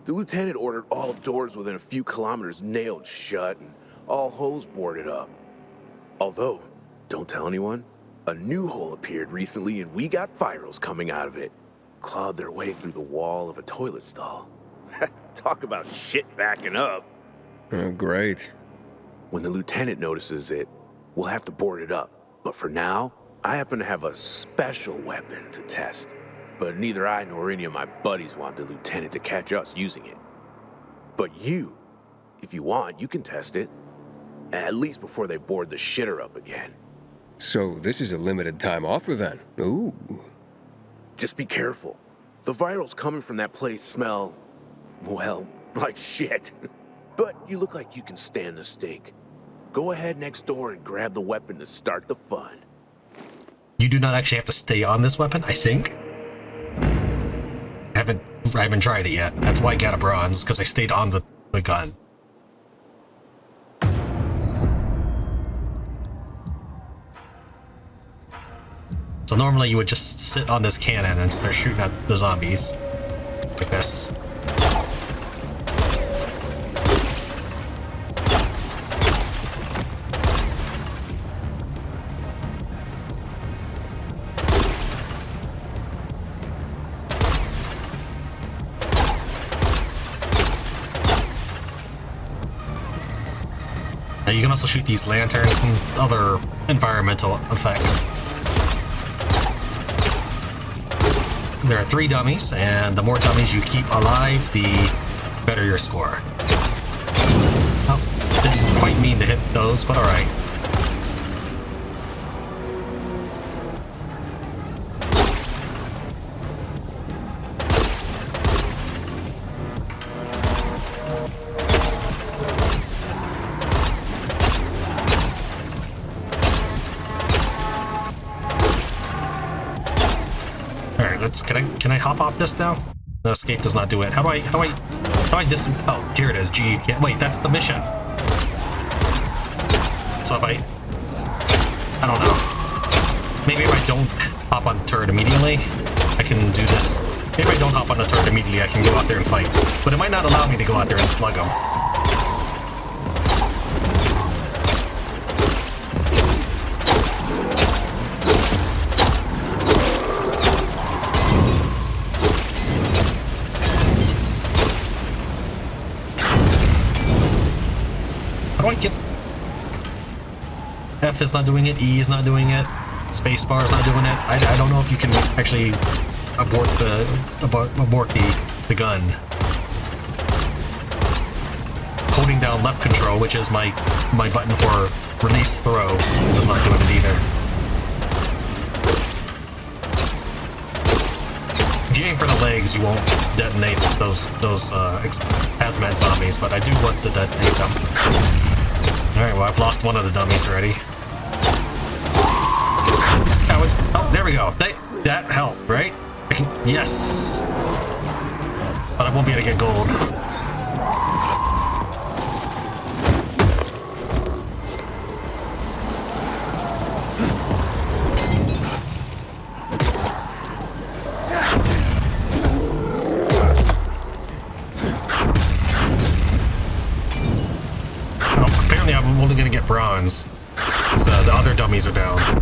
Speaker 15: The lieutenant ordered all doors within a few kilometers nailed shut and all holes boarded up. Although, don't tell anyone, a new hole appeared recently and we got virals coming out of it. Clawed their way through the wall of a toilet stall. Talk about shit backing up.
Speaker 1: Oh, great.
Speaker 15: When the lieutenant notices it, we'll have to board it up. But for now, I happen to have a special weapon to test. But neither I nor any of my buddies want the lieutenant to catch us using it. But if you want, you can test it. At least before they board the shitter up again.
Speaker 1: So this is a limited time offer then? Ooh.
Speaker 15: Just be careful. The virals coming from that place smell, well, like shit. But you look like you can stand the stink. Go ahead next door and grab the weapon to start the fun.
Speaker 2: You do not actually have to stay on this weapon, I think. I haven't tried it yet. That's why I got a bronze, because I stayed on the gun. So normally you would just sit on this cannon and start shooting at the zombies. Like this. Now you can also shoot these lanterns and other environmental effects. There are 3 dummies, and the more dummies you keep alive, the better your score. Oh, didn't quite mean to hit those, but alright. Can I hop off this now? No, escape does not do it. How do I oh, here it is. G, can't, wait, that's the mission. So if I don't know. Maybe if I don't hop on the turret immediately, I can do this. Maybe if I don't hop on the turret immediately, I can go out there and fight. But it might not allow me to go out there and slug them. F is not doing it, E is not doing it, spacebar is not doing it. I don't know if you can actually abort the gun. Holding down left control, which is my button for release throw, is not doing it either. If you aim for the legs, you won't detonate those hazmat zombies, but I do want to detonate them. Alright, well, I've lost one of the dummies already. Oh, there we go. That helped, right? Yes! But I won't be able to get gold. Oh, apparently I'm only gonna get bronze. So the other dummies are down.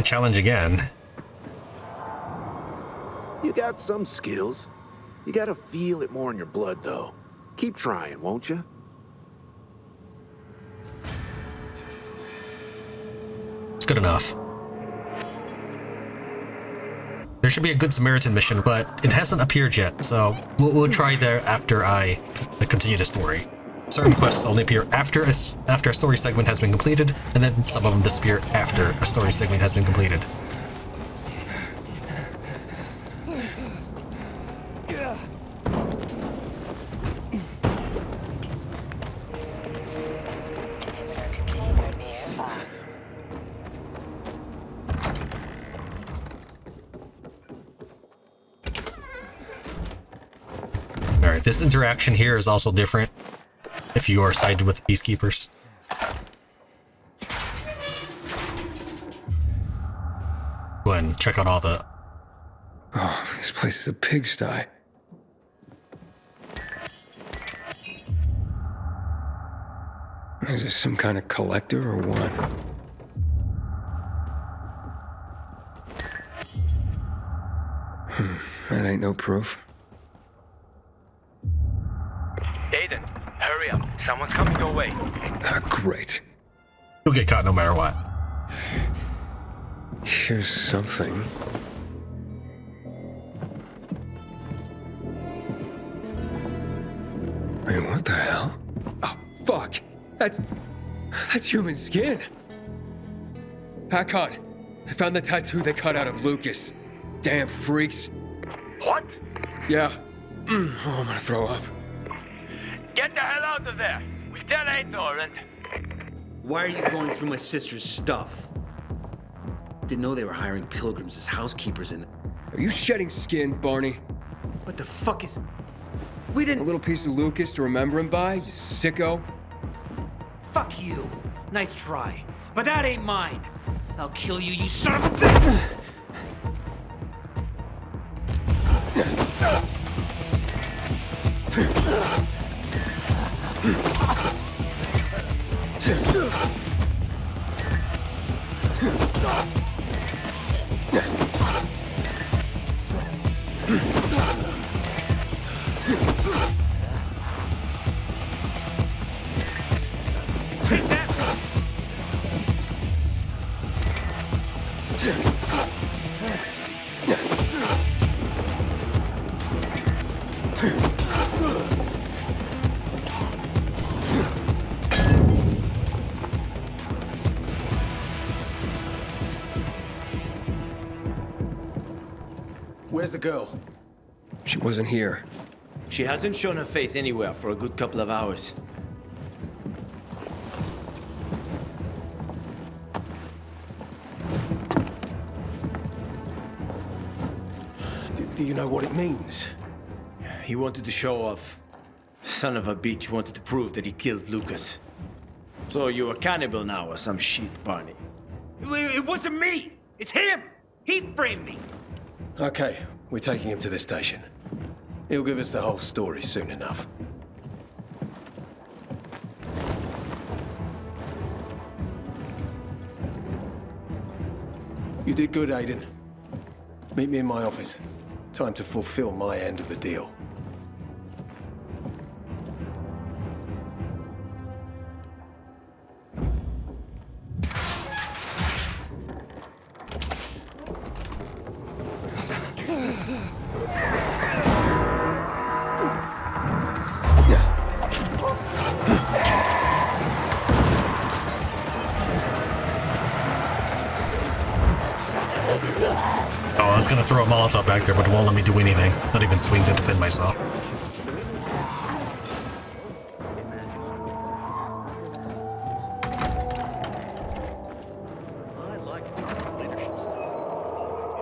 Speaker 2: Challenge again.
Speaker 15: You got some skills. You gotta feel it more in your blood, though. Keep trying, won't you?
Speaker 2: It's good enough. There should be a Good Samaritan mission, but it hasn't appeared yet, so we'll try there after I continue the story. Certain quests only appear after a story segment has been completed, and then some of them disappear after a story segment has been completed. Alright, this interaction here is also different if you are sided with the peacekeepers. Go ahead and check out all the
Speaker 1: Oh, this place is a pigsty. Is this some kind of collector or what? That ain't no proof.
Speaker 13: Aiden, hurry up. Someone's coming your way.
Speaker 1: Ah, great.
Speaker 2: You'll get caught no matter what.
Speaker 1: Here's something. Wait, what the hell? Oh, fuck! That's human skin! Hakon! I found the tattoo they cut out of Lucas. Damn freaks.
Speaker 13: What?
Speaker 1: Yeah. Oh, I'm gonna throw up.
Speaker 13: Get the hell out of there! We tell Aitor and...
Speaker 5: Why are you going through my sister's stuff? Didn't know they were hiring pilgrims as housekeepers in...
Speaker 1: Are you shedding skin, Barney?
Speaker 5: What the fuck is... We didn't...
Speaker 1: A little piece of Lucas to remember him by, you sicko?
Speaker 5: Fuck you. Nice try. But that ain't mine. I'll kill you, you son of a bitch!
Speaker 6: Where's the girl?
Speaker 1: She wasn't here.
Speaker 21: She hasn't shown her face anywhere for a good couple of hours.
Speaker 6: Do you know what it means?
Speaker 21: He wanted to show off. Son of a bitch wanted to prove that he killed Lucas. So you're a cannibal now or some shit, Barney.
Speaker 5: It wasn't me! It's him! He framed me!
Speaker 6: Okay, we're taking him to the station. He'll give us the whole story soon enough. You did good, Aiden. Meet me in my office. Time to fulfill my end of the deal.
Speaker 2: Oh, I was gonna throw a Molotov back there, but it won't let me do anything. Not even swing to defend myself.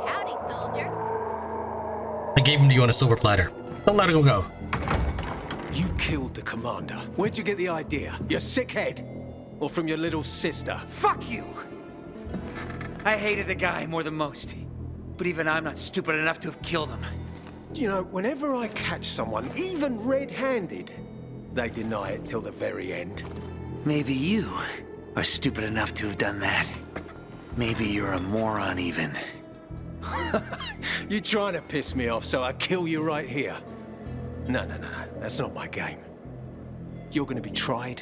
Speaker 3: Howdy, soldier.
Speaker 2: I gave him to you on a silver platter. Don't let him go.
Speaker 6: You killed the commander. Where'd you get the idea? Your sick head? Or from your little sister?
Speaker 5: Fuck you! I hated the guy more than most. But even I'm not stupid enough to have killed him.
Speaker 6: You know, whenever I catch someone, even red-handed, they deny it till the very end.
Speaker 5: Maybe you are stupid enough to have done that. Maybe you're a moron even.
Speaker 6: You trying to piss me off so I kill you right here? No. That's not my game. You're gonna be tried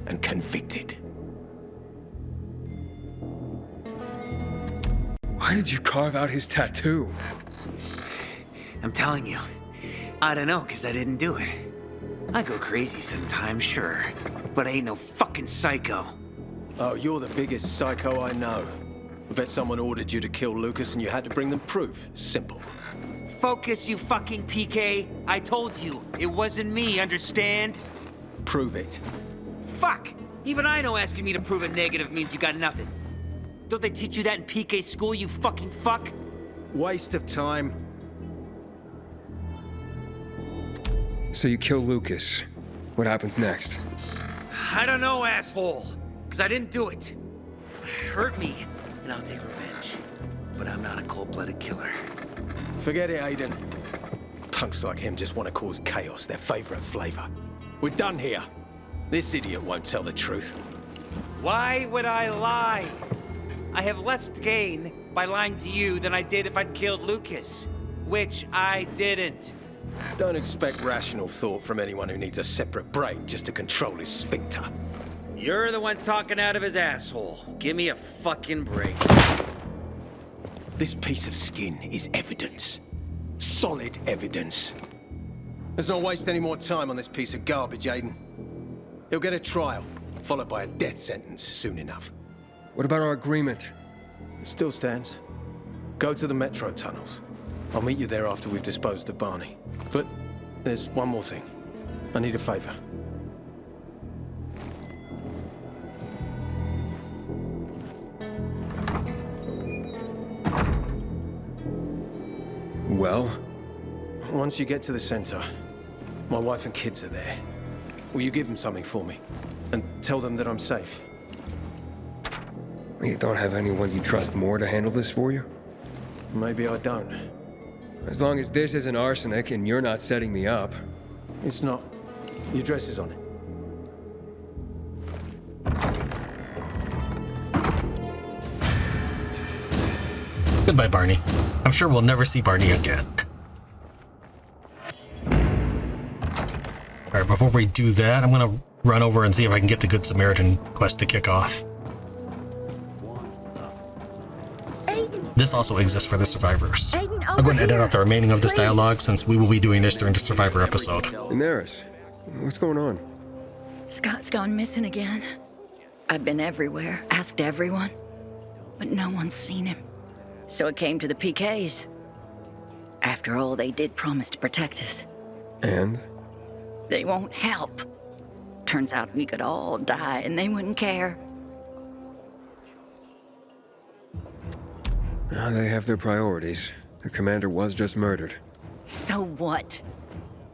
Speaker 6: and convicted.
Speaker 1: Why did you carve out his tattoo?
Speaker 5: I'm telling you, I don't know, because I didn't do it. I go crazy sometimes, sure, but I ain't no fucking psycho.
Speaker 6: Oh, you're the biggest psycho I know. I bet someone ordered you to kill Lucas and you had to bring them proof. Simple.
Speaker 5: Focus, you fucking PK. I told you, it wasn't me, understand?
Speaker 6: Prove it.
Speaker 5: Fuck! Even I know asking me to prove a negative means you got nothing. Don't they teach you that in PK school, you fucking fuck?
Speaker 6: Waste of time.
Speaker 1: So you kill Lucas. What happens next?
Speaker 5: I don't know, asshole. Because I didn't do it. Hurt me, and I'll take revenge. But I'm not a cold-blooded killer.
Speaker 21: Forget it, Aiden. Punks like him just want to cause chaos, their favorite flavor. We're done here. This idiot won't tell the truth.
Speaker 5: Why would I lie? I have less to gain by lying to you than I did if I'd killed Lucas, which I didn't.
Speaker 21: Don't expect rational thought from anyone who needs a separate brain just to control his sphincter.
Speaker 5: You're the one talking out of his asshole. Give me a fucking break.
Speaker 21: This piece of skin is evidence. Solid evidence. Let's not waste any more time on this piece of garbage, Aiden. He'll get a trial, followed by a death sentence soon enough.
Speaker 1: What about our agreement?
Speaker 21: It still stands. Go to the metro tunnels. I'll meet you there after we've disposed of Barney. But there's one more thing. I need a favor.
Speaker 1: Well?
Speaker 21: Once you get to the center, my wife and kids are there. Will you give them something for me? And tell them that I'm safe?
Speaker 1: You don't have anyone you trust more to handle this for you?
Speaker 21: Maybe I don't.
Speaker 1: As long as this isn't arsenic and you're not setting me up.
Speaker 21: It's not. The address is on it.
Speaker 2: Goodbye, Barney. I'm sure we'll never see Barney again. Alright, before we do that, I'm gonna run over and see if I can get the Good Samaritan quest to kick off. This also exists for the survivors. I'm going to edit out the remaining of this dialogue since we will be doing this during the survivor episode.
Speaker 1: Daenerys, what's going on?
Speaker 9: Scott's gone missing again. I've been everywhere, asked everyone, but no one's seen him. So it came to the PKs. After all, they did promise to protect us.
Speaker 1: And?
Speaker 9: They won't help. Turns out we could all die and they wouldn't care.
Speaker 1: They have their priorities. The commander was just murdered.
Speaker 9: So what?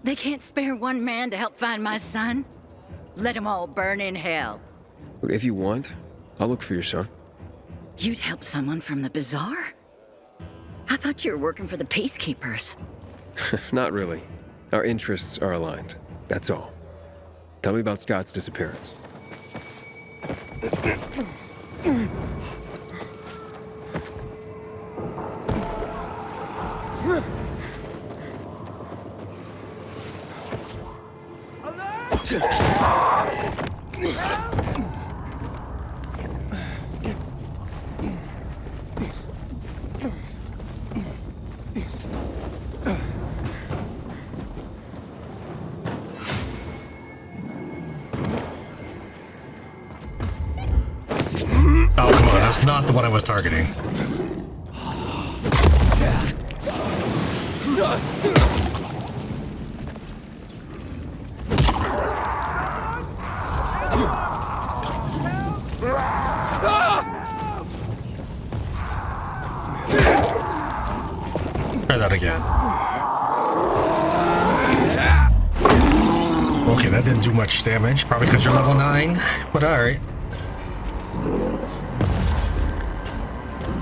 Speaker 9: They can't spare one man to help find my son? Let them all burn in hell.
Speaker 1: Look, if you want, I'll look for your son.
Speaker 9: You'd help someone from the bazaar? I thought you were working for the peacekeepers.
Speaker 1: Not really. Our interests are aligned. That's all. Tell me about Scott's disappearance.
Speaker 2: Oh, come on, that's not the one I was targeting. Try that again. Okay, that didn't do much damage, probably because you're level 9, but alright.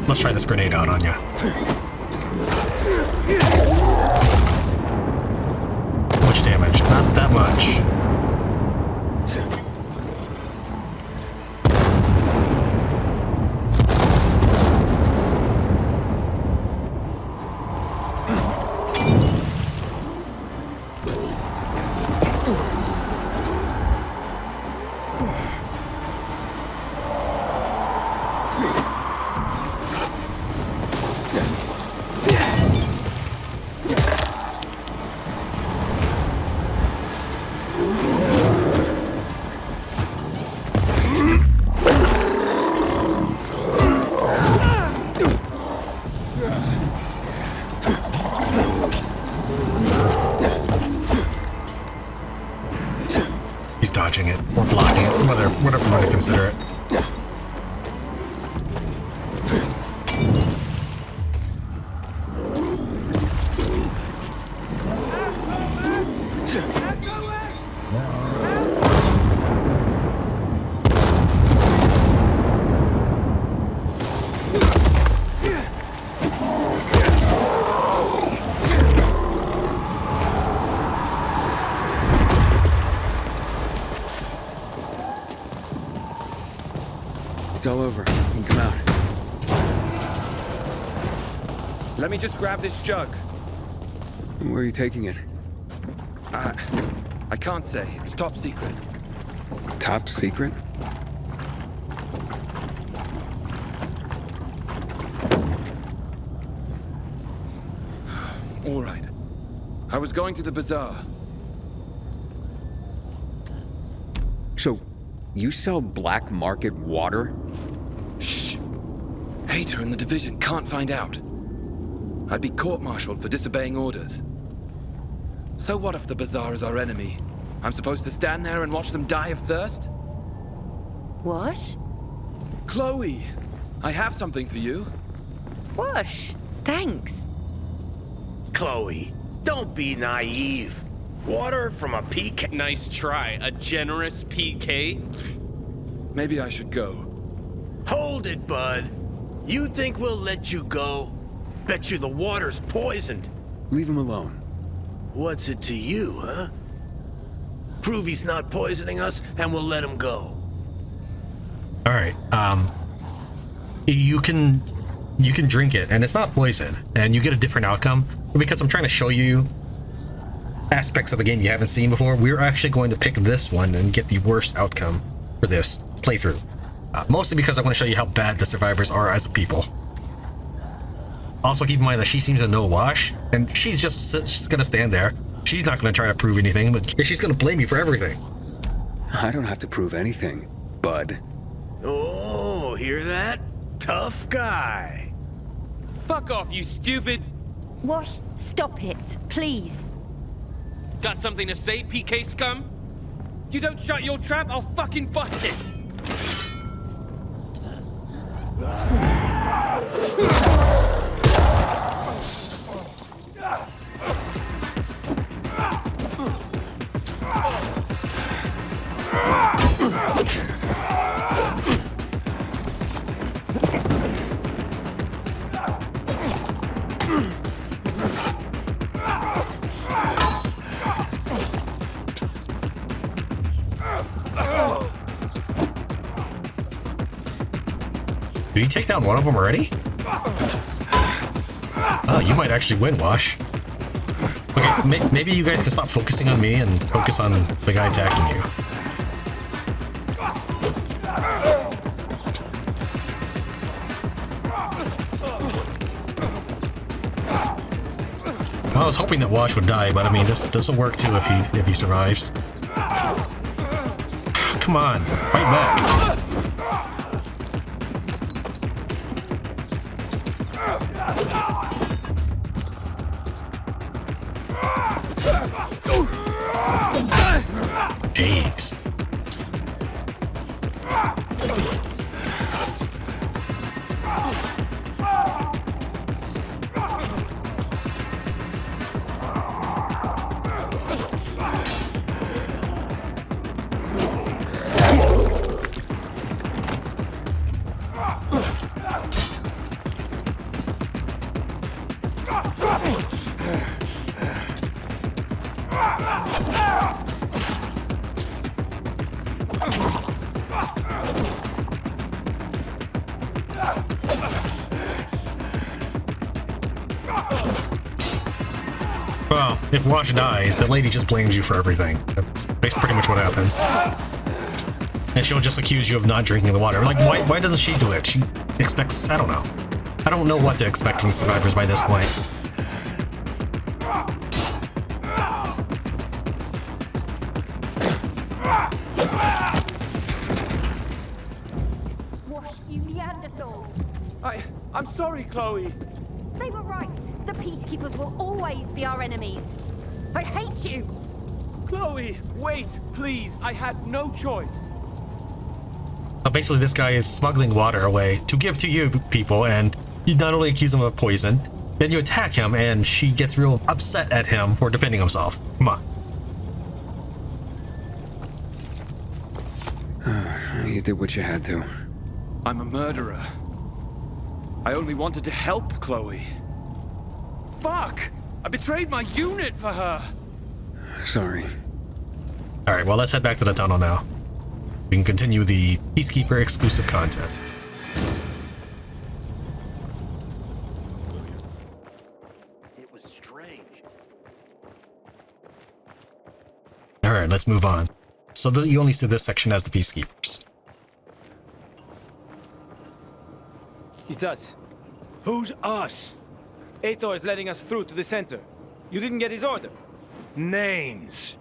Speaker 2: Let's try this grenade out on you. How much damage? Not that much.
Speaker 1: It's all over. You can come out.
Speaker 5: Let me just grab this jug.
Speaker 1: Where are you taking it?
Speaker 5: I can't say. It's top secret.
Speaker 1: Top secret?
Speaker 5: All right. I was going to the bazaar.
Speaker 1: So, you sell black market water?
Speaker 5: Shh. Hader and the division can't find out. I'd be court-martialed for disobeying orders. So what if the bazaar is our enemy? I'm supposed to stand there and watch them die of thirst?
Speaker 3: Wash?
Speaker 5: Chloe, I have something for you.
Speaker 3: Wash. Thanks.
Speaker 8: Chloe, don't be naive. Water from a PK.
Speaker 11: Nice try. A generous PK?
Speaker 5: Maybe I should go.
Speaker 8: Hold it, bud. You think we'll let you go? Bet you the water's poisoned.
Speaker 1: Leave him alone.
Speaker 8: What's it to you, huh? Prove he's not poisoning us, and we'll let him go.
Speaker 2: All right. You can drink it, and it's not poison, and you get a different outcome. Because I'm trying to show you aspects of the game you haven't seen before, we're actually going to pick this one and get the worst outcome for this playthrough. Mostly because I want to show you how bad the survivors are as a people. Also, keep in mind that she seems to know Wash, and she's just gonna stand there. She's not gonna try to prove anything, but she's gonna blame you for everything.
Speaker 1: I don't have to prove anything, bud.
Speaker 8: Oh, hear that? Tough guy.
Speaker 11: Fuck off, you stupid.
Speaker 3: Wash, stop it, please.
Speaker 11: Got something to say, PK scum?
Speaker 5: You don't shut your trap, I'll fucking bust it!
Speaker 2: Did you take down one of them already? Oh, you might actually win, Wash. Okay, maybe you guys can stop focusing on me and focus on the guy attacking you. Well, I was hoping that Wash would die, but I mean, this will work too if he survives. Come on, fight back. Jeez. Well, if Wash dies, the lady just blames you for everything. That's pretty much what happens. And she'll just accuse you of not drinking the water. Like, why doesn't she do it? She expects... I don't know. I don't know what to expect from the survivors by this point.
Speaker 3: Wash, you Neanderthal.
Speaker 5: I'm sorry, Chloe.
Speaker 3: They were right. The peacekeepers will always be our enemies. I hate you.
Speaker 5: Chloe, wait, please. I had no choice.
Speaker 2: Basically, this guy is smuggling water away to give to you people, and you not only accuse him of poison, then you attack him, and she gets real upset at him for defending himself. Come on.
Speaker 1: You did what you had to.
Speaker 5: I'm a murderer. I only wanted to help Chloe. Fuck! I betrayed my unit for her!
Speaker 1: Sorry.
Speaker 2: Alright, well, let's head back to the tunnel now. We can continue the Peacekeeper exclusive content.
Speaker 18: It was strange.
Speaker 2: Alright, let's move on. So you only see this section as the Peacekeepers.
Speaker 5: It's us. Who's us? Aethor is letting us through to the center. You didn't get his order.
Speaker 8: Names.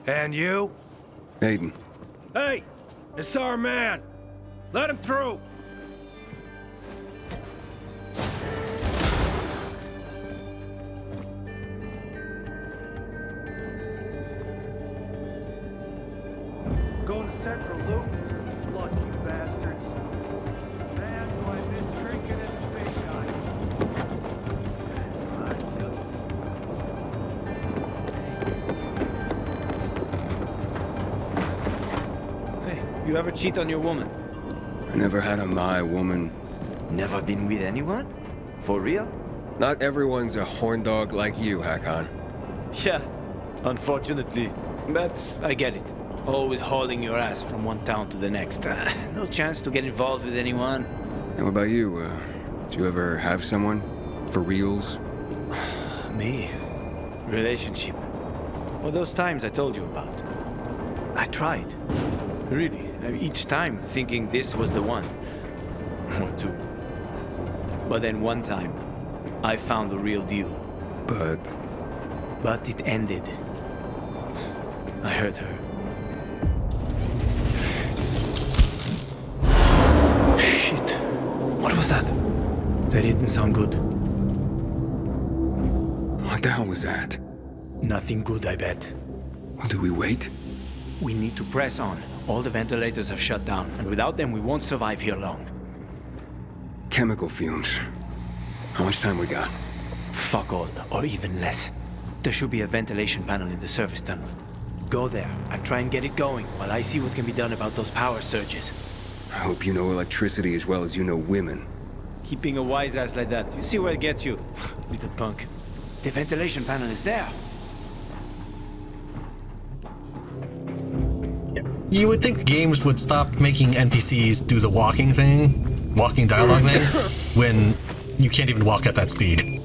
Speaker 8: And you?
Speaker 1: Aiden.
Speaker 8: Hey! It's our man! Let him through! Going to Central Loop? Lucky bastards. Man, do I miss drinking and fish
Speaker 5: Hey, you ever cheat on your woman?
Speaker 1: I never had a my woman.
Speaker 5: Never been with anyone? For real?
Speaker 1: Not everyone's a horn dog like you, Hakon.
Speaker 5: Yeah, unfortunately. But I get it. Always hauling your ass from one town to the next. No chance to get involved with anyone.
Speaker 1: And what about you? Do you ever have someone? For reals?
Speaker 5: Me? Relationship. Well, those times I told you about. I tried. Really. Each time thinking this was the one. Or two. But then one time, I found the real deal. But it ended. I hurt her. Shit. What was that? That didn't sound good.
Speaker 1: What the hell was that?
Speaker 5: Nothing good, I bet.
Speaker 1: Well, do we wait?
Speaker 5: We need to press on. All the ventilators have shut down, and without them we won't survive here long.
Speaker 1: Chemical fumes. How much time we got?
Speaker 5: Fuck all, or even less. There should be a ventilation panel in the service tunnel. Go there, and try and get it going, while I see what can be done about those power surges.
Speaker 1: I hope you know electricity as well as you know women.
Speaker 5: Keeping a wise ass like that, you see where it gets you, little punk. The ventilation panel is there.
Speaker 2: You would think games would stop making NPCs do the walking dialogue thing, when you can't even walk at that speed.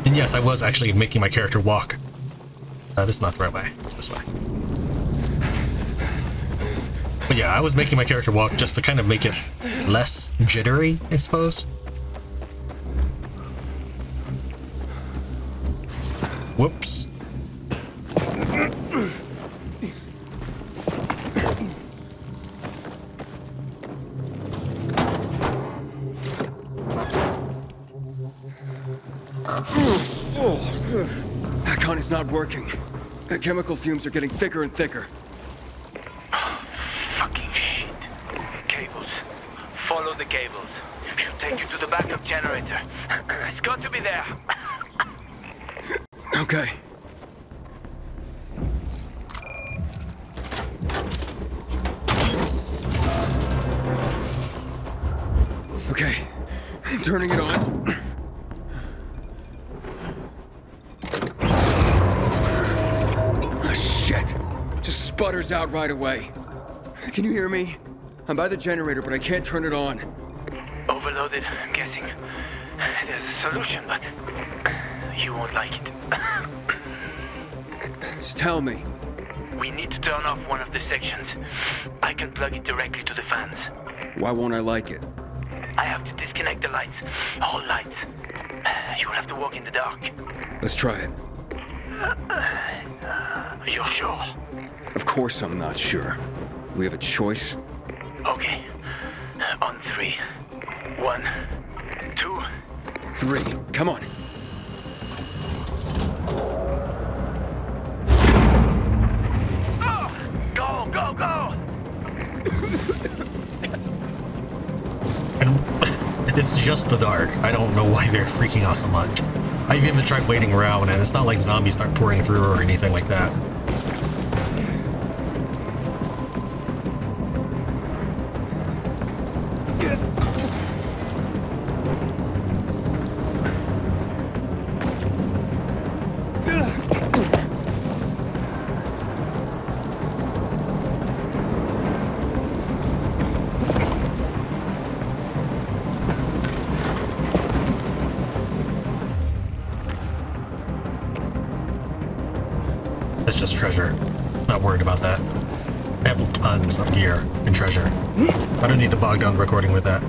Speaker 2: And yes, I was actually making my character walk. This is not the right way, it's this way. But yeah, I was making my character walk just to kind of make it less jittery, I suppose. Whoops.
Speaker 1: Hakon is not working. The chemical fumes are getting thicker and thicker.
Speaker 13: Fucking shit. Cables. Follow the cables. Should take you to the backup generator. It's got to be there.
Speaker 1: Okay. Okay. I'm turning it on. Oh, shit. Just sputters out right away. Can you hear me? I'm by the generator, but I can't turn it on.
Speaker 13: Overloaded, I'm guessing. There's a solution, but you won't like it.
Speaker 1: Just tell me.
Speaker 13: We need to turn off one of the sections. I can plug it directly to the fans.
Speaker 1: Why won't I like it?
Speaker 13: I have to disconnect the lights. All lights. You'll have to walk in the dark.
Speaker 1: Let's try it.
Speaker 13: You're sure?
Speaker 1: Of course I'm not sure. We have a choice?
Speaker 13: Okay. On 3. 1, 2,
Speaker 1: 3. Come on.
Speaker 13: Go, go, go!
Speaker 2: It's just the dark. I don't know why they're freaking out so much. I've even tried waiting around, and it's not like zombies start pouring through or anything like that. treasure. Not worried about that. I have tons of gear and treasure. I don't need to bog down the recording with that.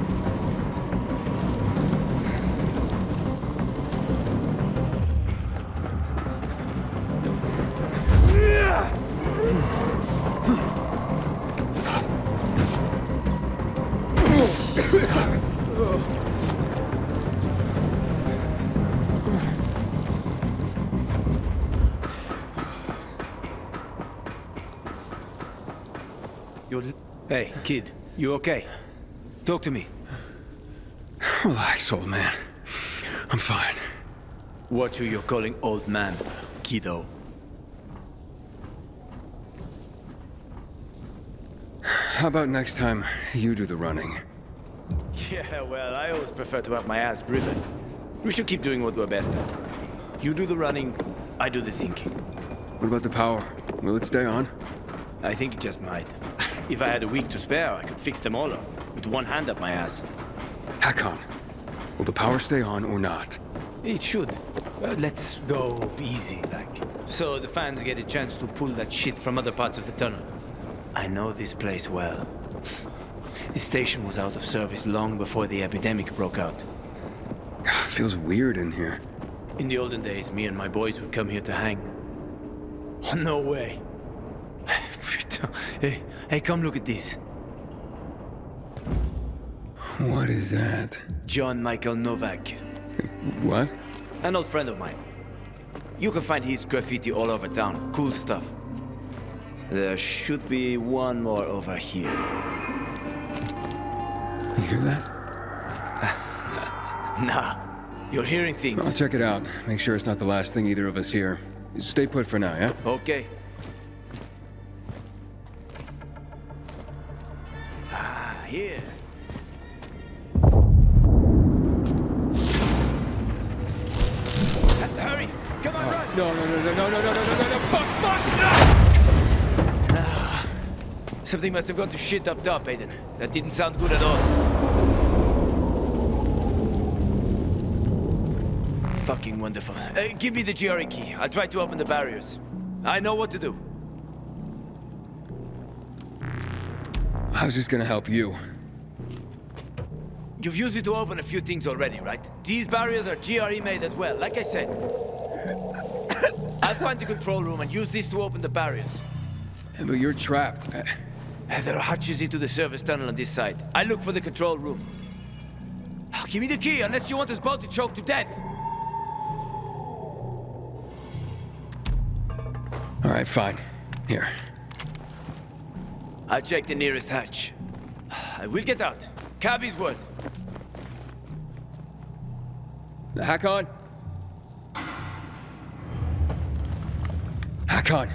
Speaker 7: Hey, kid, you okay? Talk to me.
Speaker 1: Relax, old man. I'm fine.
Speaker 7: What you're calling old man, kiddo?
Speaker 1: How about next time you do the running?
Speaker 7: Yeah, well, I always prefer to have my ass driven. We should keep doing what we're best at. You do the running, I do the thinking.
Speaker 1: What about the power? Will it stay on?
Speaker 7: I think it just might. If I had a week to spare, I could fix them all up. With one hand up my ass.
Speaker 1: Hakon, will the power stay on or not?
Speaker 7: It should. Let's go easy, like. So the fans get a chance to pull that shit from other parts of the tunnel. I know this place well. The station was out of service long before the epidemic broke out.
Speaker 1: Feels weird in here.
Speaker 7: In the olden days, me and my boys would come here to hang. Oh, no way. Hey, come look at this.
Speaker 1: What is that?
Speaker 7: John Michael Novak.
Speaker 1: What?
Speaker 7: An old friend of mine. You can find his graffiti all over town. Cool stuff. There should be one more over here.
Speaker 1: You hear that?
Speaker 7: Nah. You're hearing things.
Speaker 1: I'll check it out. Make sure it's not the last thing either of us hear. Stay put for now, yeah?
Speaker 7: Okay. Here. Hurry! Come on, run!
Speaker 1: No, fuck!
Speaker 7: Something must have gone to shit up top, Aiden. That didn't sound good at all. Fucking wonderful. Give me the GRE key. I'll try to open the barriers. I know what to do.
Speaker 1: How's this gonna help you?
Speaker 7: You've used it to open a few things already, right? These barriers are GRE made as well, like I said. I'll find the control room and use this to open the barriers.
Speaker 1: Yeah, but you're trapped.
Speaker 7: There are hatches into the service tunnel on this side. I look for the control room. Give me the key, unless you want us both to choke to death.
Speaker 1: All right, fine. Here.
Speaker 7: I'll check the nearest hatch. I will get out. Cabby's word.
Speaker 1: Hakon? Hakon!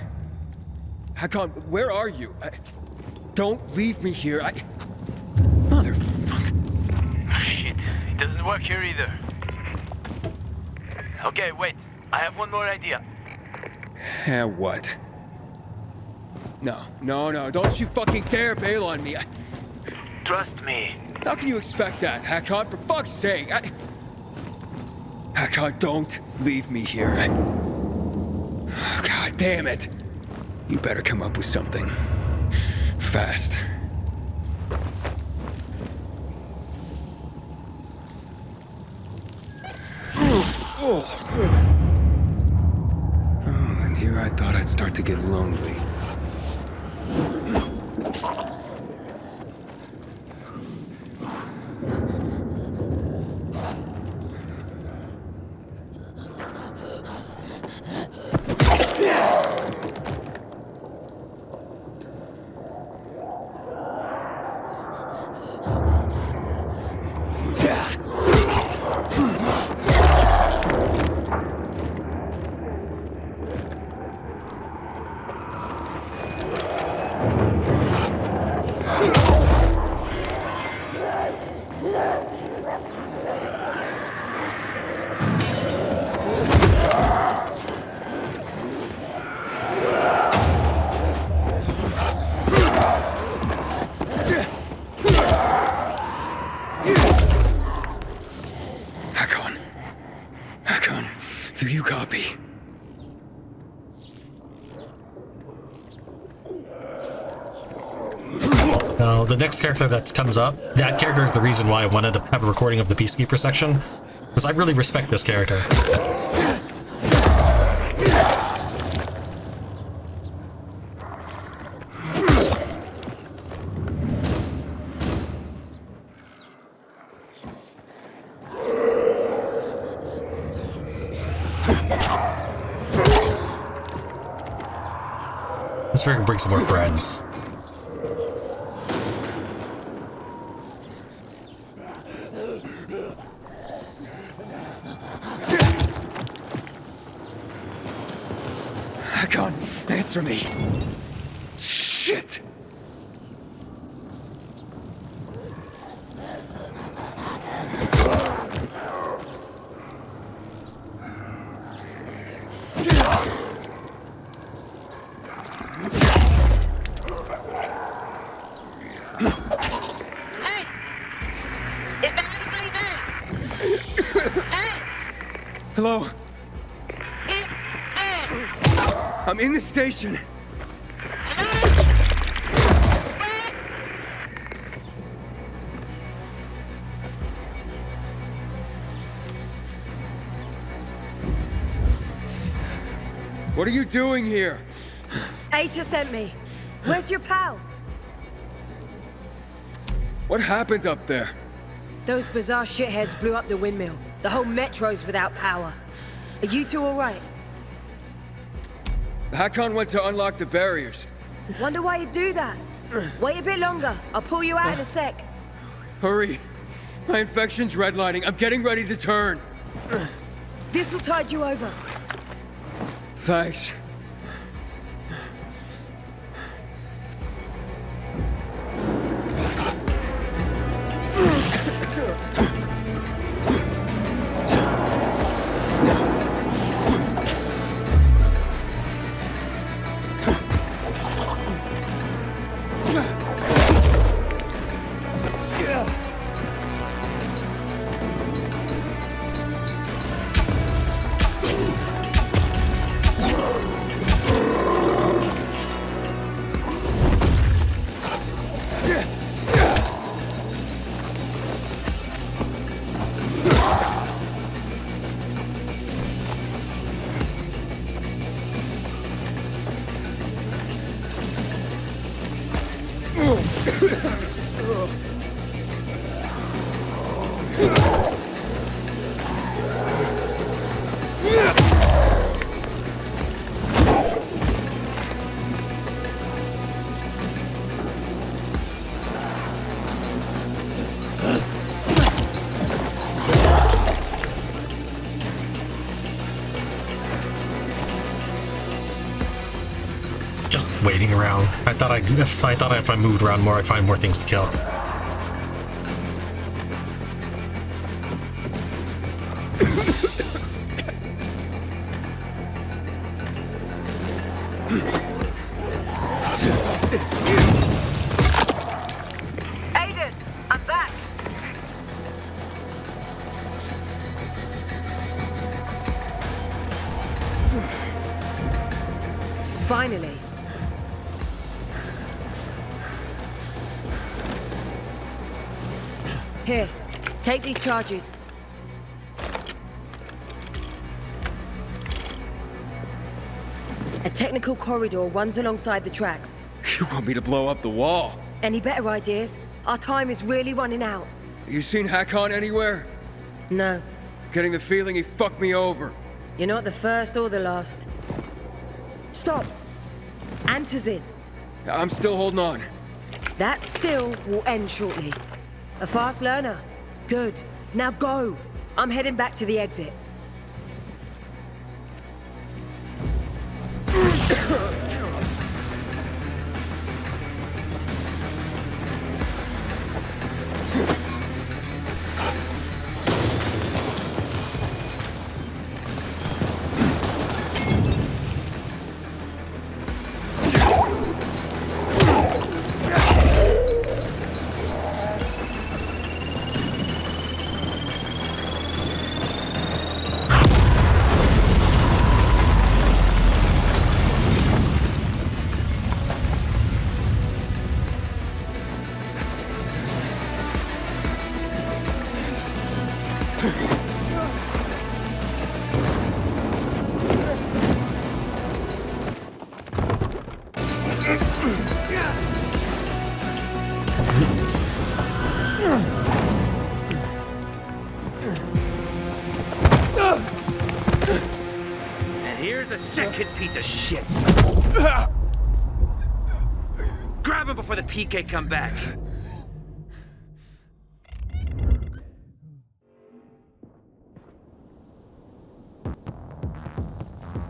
Speaker 1: Hakon, where are you? Don't leave me here. Motherfucker.
Speaker 13: Shit, it doesn't work here either. Okay, wait. I have one more idea.
Speaker 1: What? No, don't you fucking dare bail on me.
Speaker 13: Trust me.
Speaker 1: How can you expect that, Hakon? For fuck's sake! Hakon, don't leave me here. God damn it! You better come up with something. Fast. Oh, and here I thought I'd start to get lonely.
Speaker 2: the next character that comes up, that character is the reason why I wanted to have a recording of the Peacekeeper section, because I really respect this character. Let's figure bring some more friends.
Speaker 1: Hakon, answer me. Shit! Hello? I'm in the station. What are you doing here?
Speaker 4: Aita sent me. Where's your pal?
Speaker 1: What happened up there?
Speaker 4: Those bizarre shitheads blew up the windmill. The whole metro's without power. Are you two all right?
Speaker 1: Hakon went to unlock the barriers.
Speaker 4: Wonder why you do that. Wait a bit longer. I'll pull you out in a sec.
Speaker 1: Hurry. My infection's redlining. I'm getting ready to turn.
Speaker 4: This'll tide you over.
Speaker 1: Thanks.
Speaker 2: Just waiting around. I thought if I moved around more, I'd find more things to kill.
Speaker 4: Aiden, I'm back. Finally. Here, take these charges. A technical corridor runs alongside the tracks.
Speaker 1: You want me to blow up the wall?
Speaker 4: Any better ideas? Our time is really running out.
Speaker 1: You seen Hakon anywhere?
Speaker 4: No.
Speaker 1: Getting the feeling he fucked me over.
Speaker 4: You're not the first or the last. Stop! Antizin.
Speaker 1: I'm still holding on.
Speaker 4: That still will end shortly. A fast learner. Good. Now go. I'm heading back to the exit.
Speaker 5: And here's the second piece of shit. Grab him before the PK come back.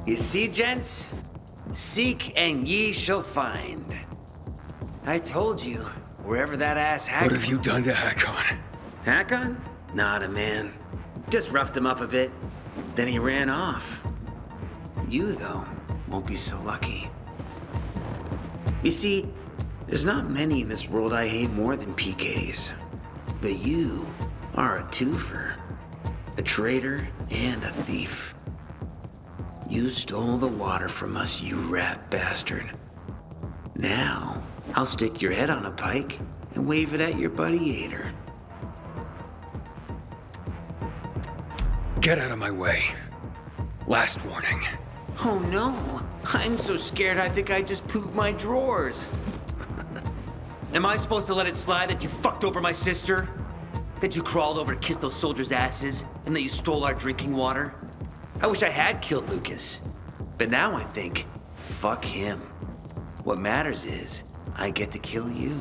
Speaker 5: You see, gents? Seek and ye shall find. I told you, wherever that ass Hakon...
Speaker 1: What have you done to Hakon?
Speaker 5: Hakon? Not a man. Just roughed him up a bit. Then he ran off. You, though, won't be so lucky. You see, there's not many in this world I hate more than PKs. But you are a twofer. A traitor and a thief. You stole the water from us, you rat bastard. Now, I'll stick your head on a pike and wave it at your buddy Ader.
Speaker 1: Get out of my way. Last warning.
Speaker 5: Oh no, I'm so scared I think I just pooped my drawers. Am I supposed to let it slide that you fucked over my sister? That you crawled over to kiss those soldiers' asses and that you stole our drinking water? I wish I had killed Lucas. But now I think, fuck him. What matters is, I get to kill you.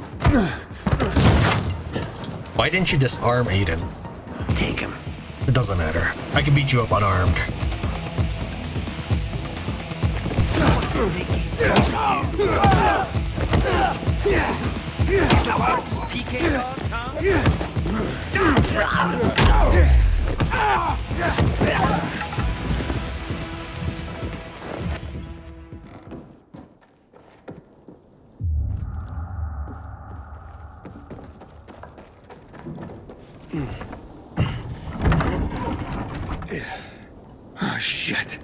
Speaker 2: Why didn't you disarm Aiden?
Speaker 5: Take him.
Speaker 2: It doesn't matter. I can beat you up unarmed.
Speaker 5: PK dogs,
Speaker 1: Oh, shit.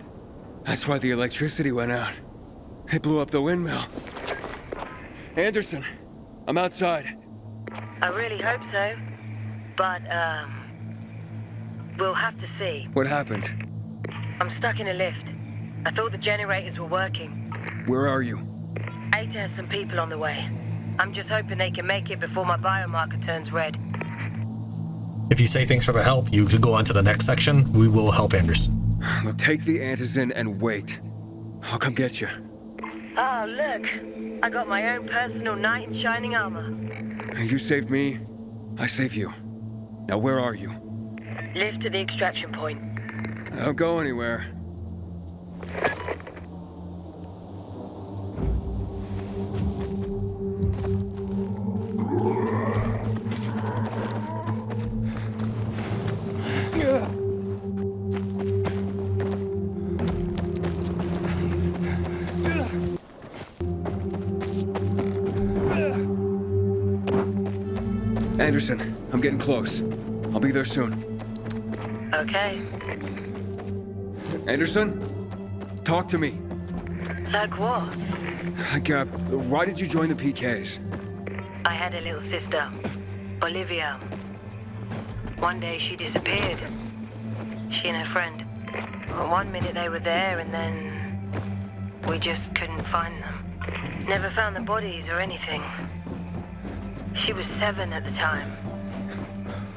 Speaker 1: That's why the electricity went out. It blew up the windmill. Anderson, I'm outside.
Speaker 4: I really hope so. But, we'll have to see.
Speaker 1: What happened?
Speaker 4: I'm stuck in a lift. I thought the generators were working.
Speaker 1: Where are you?
Speaker 4: Ada has some people on the way. I'm just hoping they can make it before my biomarker turns red.
Speaker 2: If you say thanks for the help, you should go on to the next section. We will help Anderson.
Speaker 1: Well, take the antizin and wait. I'll come get you.
Speaker 4: Oh, look. I got my own personal knight in shining armor.
Speaker 1: You saved me. I save you. Now where are you?
Speaker 4: Lift to the extraction point.
Speaker 1: Don't go anywhere. Anderson, I'm getting close. I'll be there soon.
Speaker 4: Okay.
Speaker 1: Anderson? Talk to me.
Speaker 4: Like what?
Speaker 1: Why did you join the PKs?
Speaker 4: I had a little sister, Olivia. One day she disappeared. She and her friend. One minute they were there and then we just couldn't find them. Never found the bodies or anything. She was 7 at the time.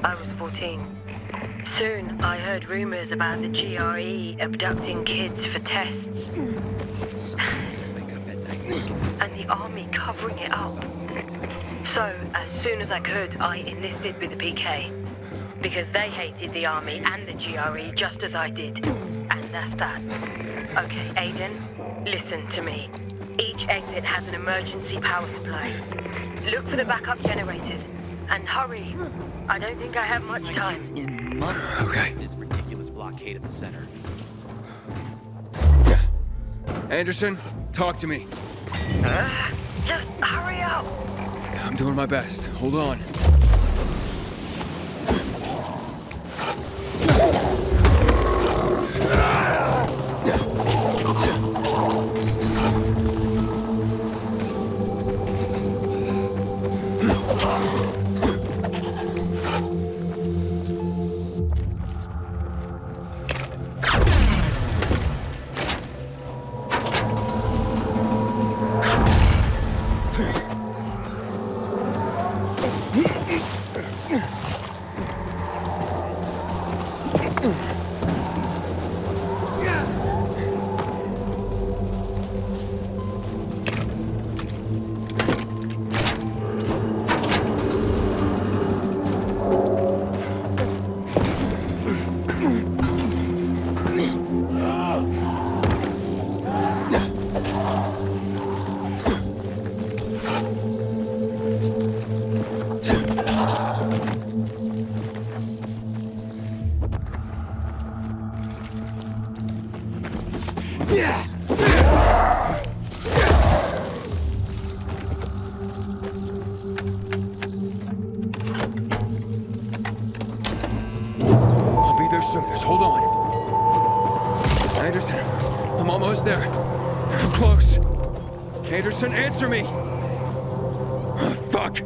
Speaker 4: I was 14. Soon I heard rumors about the GRE abducting kids for tests. And the army covering it up. So, as soon as I could, I enlisted with the PK. Because they hated the army and the GRE just as I did. And that's that. Okay, Aiden, listen to me. Each exit has an emergency power supply. Look for the backup generators. And hurry. I don't think I have much time.
Speaker 14: In months
Speaker 1: okay.
Speaker 14: This ridiculous blockade at the center.
Speaker 1: Anderson, talk to me.
Speaker 4: Just hurry up.
Speaker 1: I'm doing my best. Hold on. soon. Just hold on. Anderson, I'm almost there. I'm close. Anderson, answer me! Oh, fuck!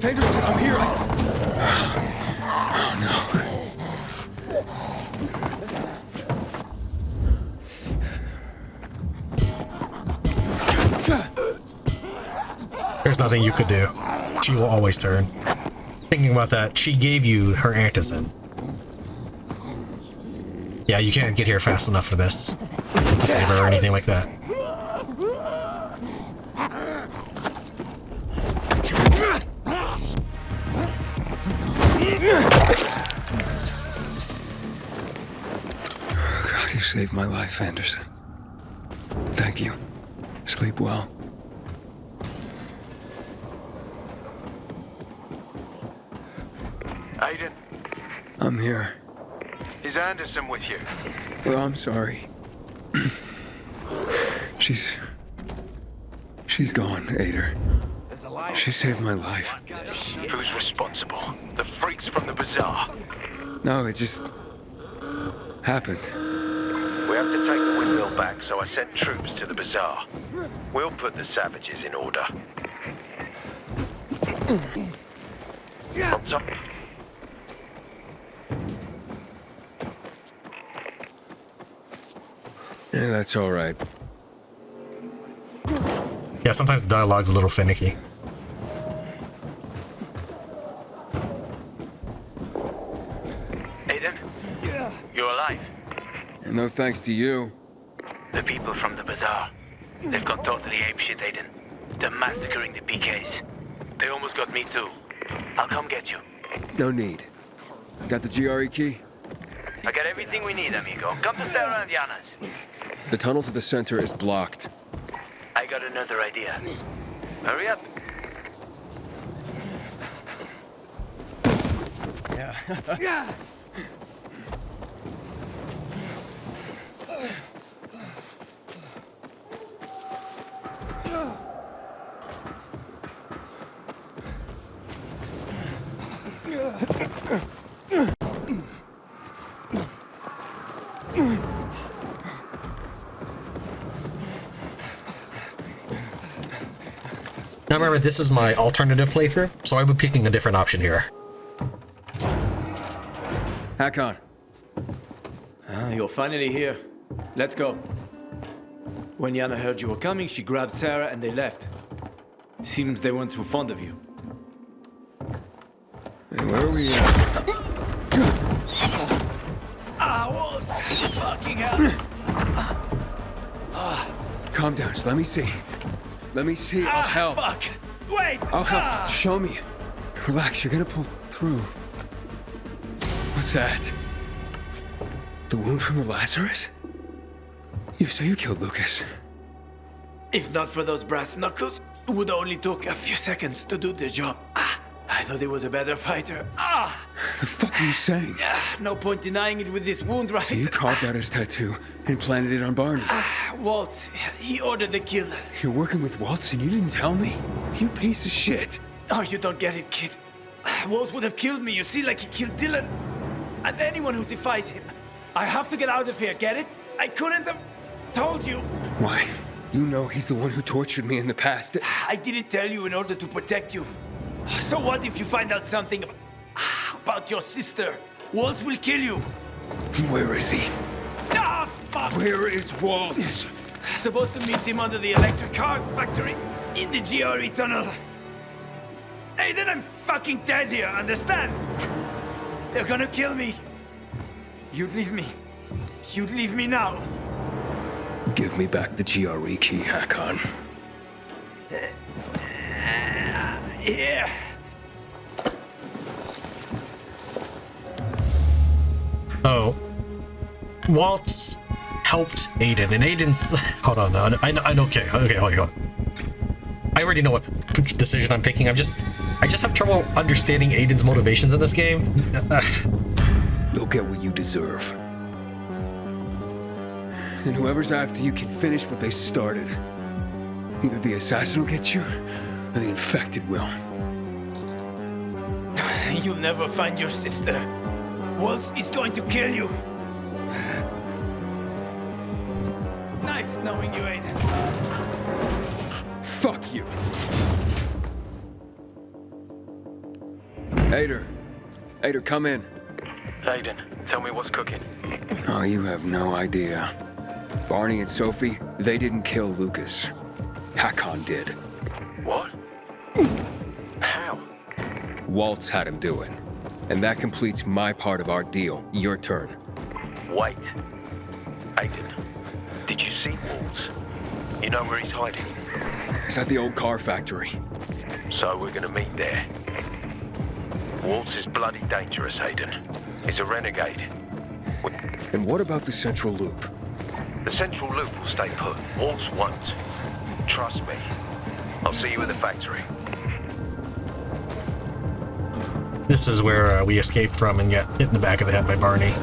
Speaker 1: Anderson, I'm here! Oh, no.
Speaker 2: There's nothing you could do. She will always turn. Thinking about that, she gave you her antizin. Yeah, you can't get here fast enough for this to save her or anything like that.
Speaker 1: God, you saved my life, Anderson. Thank you. Sleep well.
Speaker 20: Aiden,
Speaker 1: I'm here.
Speaker 20: is Anderson with you?
Speaker 1: Well, I'm sorry. She's gone, Ader. She saved my life.
Speaker 20: Who's responsible? The freaks from the bazaar.
Speaker 1: No, it just happened.
Speaker 13: We have to take the windmill back, so I sent troops to the bazaar. We'll put the savages in order. What's up?
Speaker 1: Yeah, that's all right.
Speaker 2: Yeah, sometimes the dialogue's a little finicky.
Speaker 13: Aiden? You're alive.
Speaker 1: And no thanks to you.
Speaker 13: The people from the bazaar. They've gone totally apeshit, Aiden. They're massacring the PKs. They almost got me too. I'll come get you.
Speaker 1: No need. Got the GRE key?
Speaker 13: I got everything we need, amigo. Come to Sarah and Yana's.
Speaker 1: The tunnel to the center is blocked.
Speaker 13: I got another idea. Hurry up.
Speaker 1: Yeah.
Speaker 2: Now remember, this is my alternative playthrough, so I'll be picking a different option here.
Speaker 1: Hakon.
Speaker 7: You're finally here. Let's go. When Yana heard you were coming, she grabbed Sarah and they left. Seems they weren't too fond of you.
Speaker 1: Hey, where are we
Speaker 7: Waltz! Fucking hell!
Speaker 1: Calm down, just let me see. Let me see, I'll help.
Speaker 7: Fuck! Wait!
Speaker 1: I'll help. Show me. Relax, you're gonna pull through. What's that? The wound from the Lazarus? So you killed Lucas.
Speaker 7: If not for those brass knuckles, it would only took a few seconds to do the job. I thought he was a better fighter.
Speaker 1: The fuck are you saying?
Speaker 7: No point denying it with this wound, right?
Speaker 1: So you carved out his tattoo and planted it on Barney.
Speaker 7: Waltz, he ordered the kill.
Speaker 1: You're working with Waltz and you didn't tell me? You piece of shit.
Speaker 7: Oh, you don't get it, kid. Waltz would have killed me, you see, like he killed Dylan. And anyone who defies him. I have to get out of here, get it? I couldn't have told you.
Speaker 1: Why? You know he's the one who tortured me in the past.
Speaker 7: I didn't tell you in order to protect you. So what if you find out something about your sister? Waltz will kill you.
Speaker 1: Where is he?
Speaker 7: Fuck!
Speaker 1: Where is Waltz?
Speaker 7: Supposed to meet him under the electric car factory in the GRE tunnel. Hey, then I'm fucking dead here, understand? They're gonna kill me. You'd leave me. You'd leave me now.
Speaker 1: Give me back the GRE key, Hakon.
Speaker 7: Here.
Speaker 2: Oh. Waltz helped Aiden, and Aiden's... Hold on, no, I know, okay, hold on. I already know what decision I'm picking. I just have trouble understanding Aiden's motivations in this game.
Speaker 1: You'll get what you deserve. And whoever's after you can finish what they started. Either the assassin will get you, or the infected will.
Speaker 7: You'll never find your sister. Waltz is going to kill you. Nice knowing you, Aiden.
Speaker 1: Fuck you. Ader. Ader, come in.
Speaker 13: Aiden, tell me what's cooking.
Speaker 1: Oh, you have no idea. Barney and Sophie, they didn't kill Lucas. Hakon did.
Speaker 13: What? How?
Speaker 1: Waltz had him do it. And that completes my part of our deal. Your turn.
Speaker 13: Wait. Aiden, did you see Waltz? You know where he's hiding?
Speaker 1: He's at the old car factory.
Speaker 13: So we're gonna meet there. Waltz is bloody dangerous, Aiden. He's a renegade.
Speaker 1: And what about the Central Loop?
Speaker 13: The Central Loop will stay put. Waltz won't. Trust me. I'll see you at the factory.
Speaker 2: This is where we escaped from and get hit in the back of the head by Barney.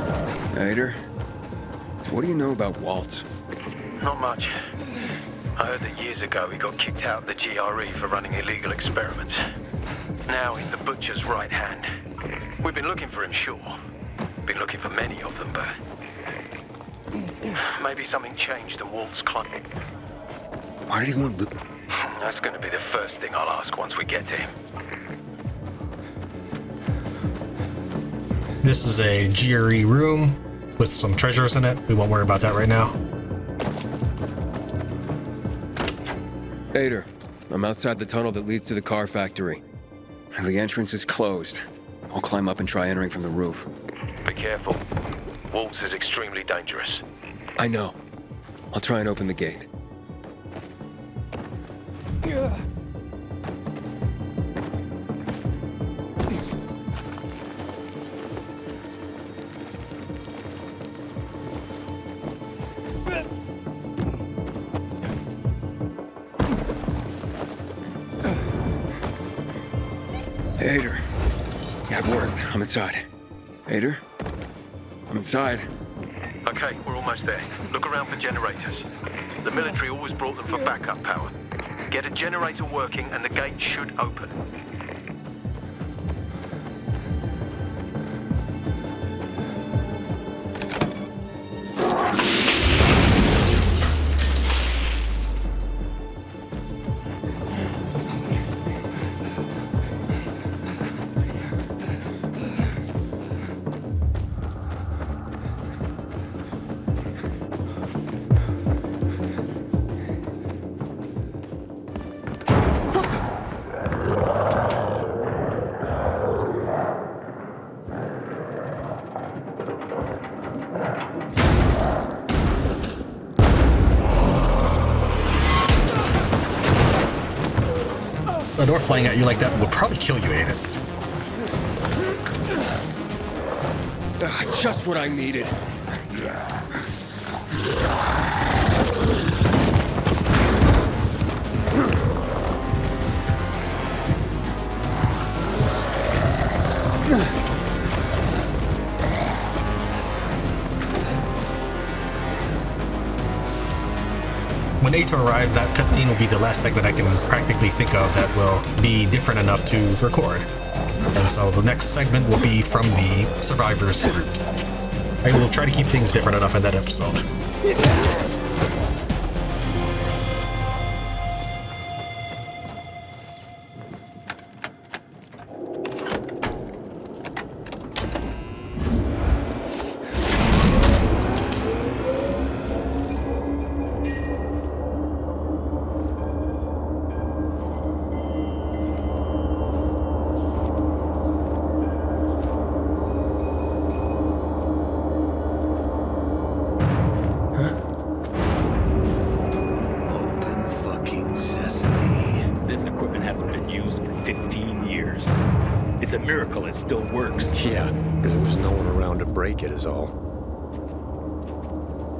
Speaker 1: Ader, so what do you know about Waltz?
Speaker 13: Not much. I heard that years ago he got kicked out of the GRE for running illegal experiments. Now he's the butcher's right hand. We've been looking for him, sure. Been looking for many of them, but... maybe something changed and Waltz climbed.
Speaker 1: Why did he want Luke?
Speaker 13: That's gonna be the first thing I'll ask once we get to him.
Speaker 2: This is a GRE room with some treasures in it. We won't worry about that right now.
Speaker 1: Ader, I'm outside the tunnel that leads to the car factory. The entrance is closed. I'll climb up and try entering from the roof.
Speaker 13: Be careful. Waltz is extremely dangerous.
Speaker 1: I know. I'll try and open the gate. Ader. Yeah, it worked. I'm inside. Ader? I'm inside.
Speaker 13: Okay, we're almost there. Look around for generators. The military always brought them for backup power. Get a generator working and the gate should open.
Speaker 2: A door flying at you like that would probably kill you, Aiden.
Speaker 1: Just what I needed.
Speaker 2: When Aitor arrives, that cutscene will be the last segment I can practically think of that will be different enough to record. And so the next segment will be from the Survivor's route. I will try to keep things different enough in that episode.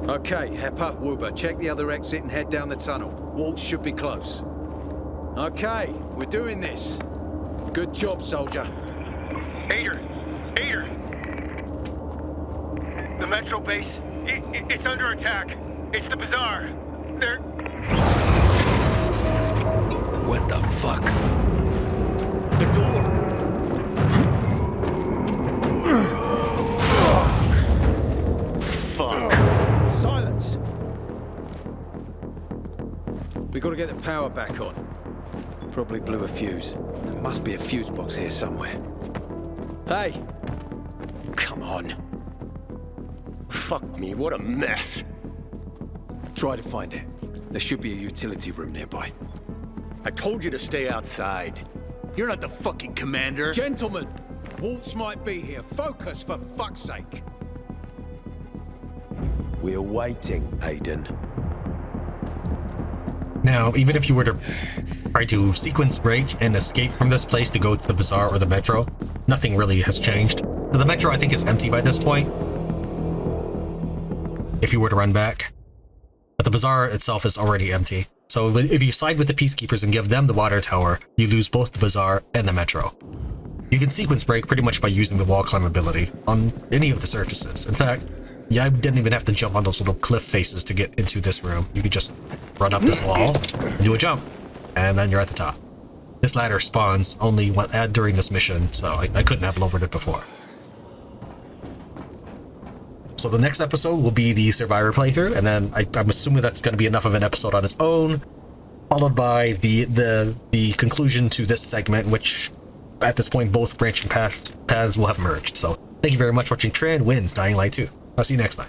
Speaker 6: Okay, Hepper, Woober, check the other exit and head down the tunnel. Waltz should be close. Okay, we're doing this. Good job, soldier.
Speaker 20: Ader! Ader! The Metro base, it's under attack. It's the Bazaar. They're...
Speaker 16: What the fuck? The door!
Speaker 6: get the power back on. Probably blew a fuse. There must be a fuse box here somewhere. Hey! Come on. Fuck me, what a mess. Try to find it. There should be a utility room nearby.
Speaker 12: I told you to stay outside. You're not the fucking commander.
Speaker 21: Gentlemen, Waltz might be here. Focus, for fuck's sake.
Speaker 6: We're waiting, Aiden.
Speaker 2: Now, even if you were to try to sequence break and escape from this place to go to the bazaar or the metro, nothing really has changed. The metro, I think, is empty by this point, if you were to run back. But the bazaar itself is already empty. So if you side with the Peacekeepers and give them the water tower, you lose both the bazaar and the metro. You can sequence break pretty much by using the wall climb ability on any of the surfaces. In fact, yeah, I didn't even have to jump on those little cliff faces to get into this room. You could just run up this wall, do a jump, and then you're at the top. This ladder spawns only during this mission, so I couldn't have lowered it before. So the next episode will be the Survivor playthrough, and then I'm assuming that's going to be enough of an episode on its own, followed by the conclusion to this segment, which at this point both branching paths will have merged. So thank you very much for watching Tran Wins Dying Light 2. I'll see you next time.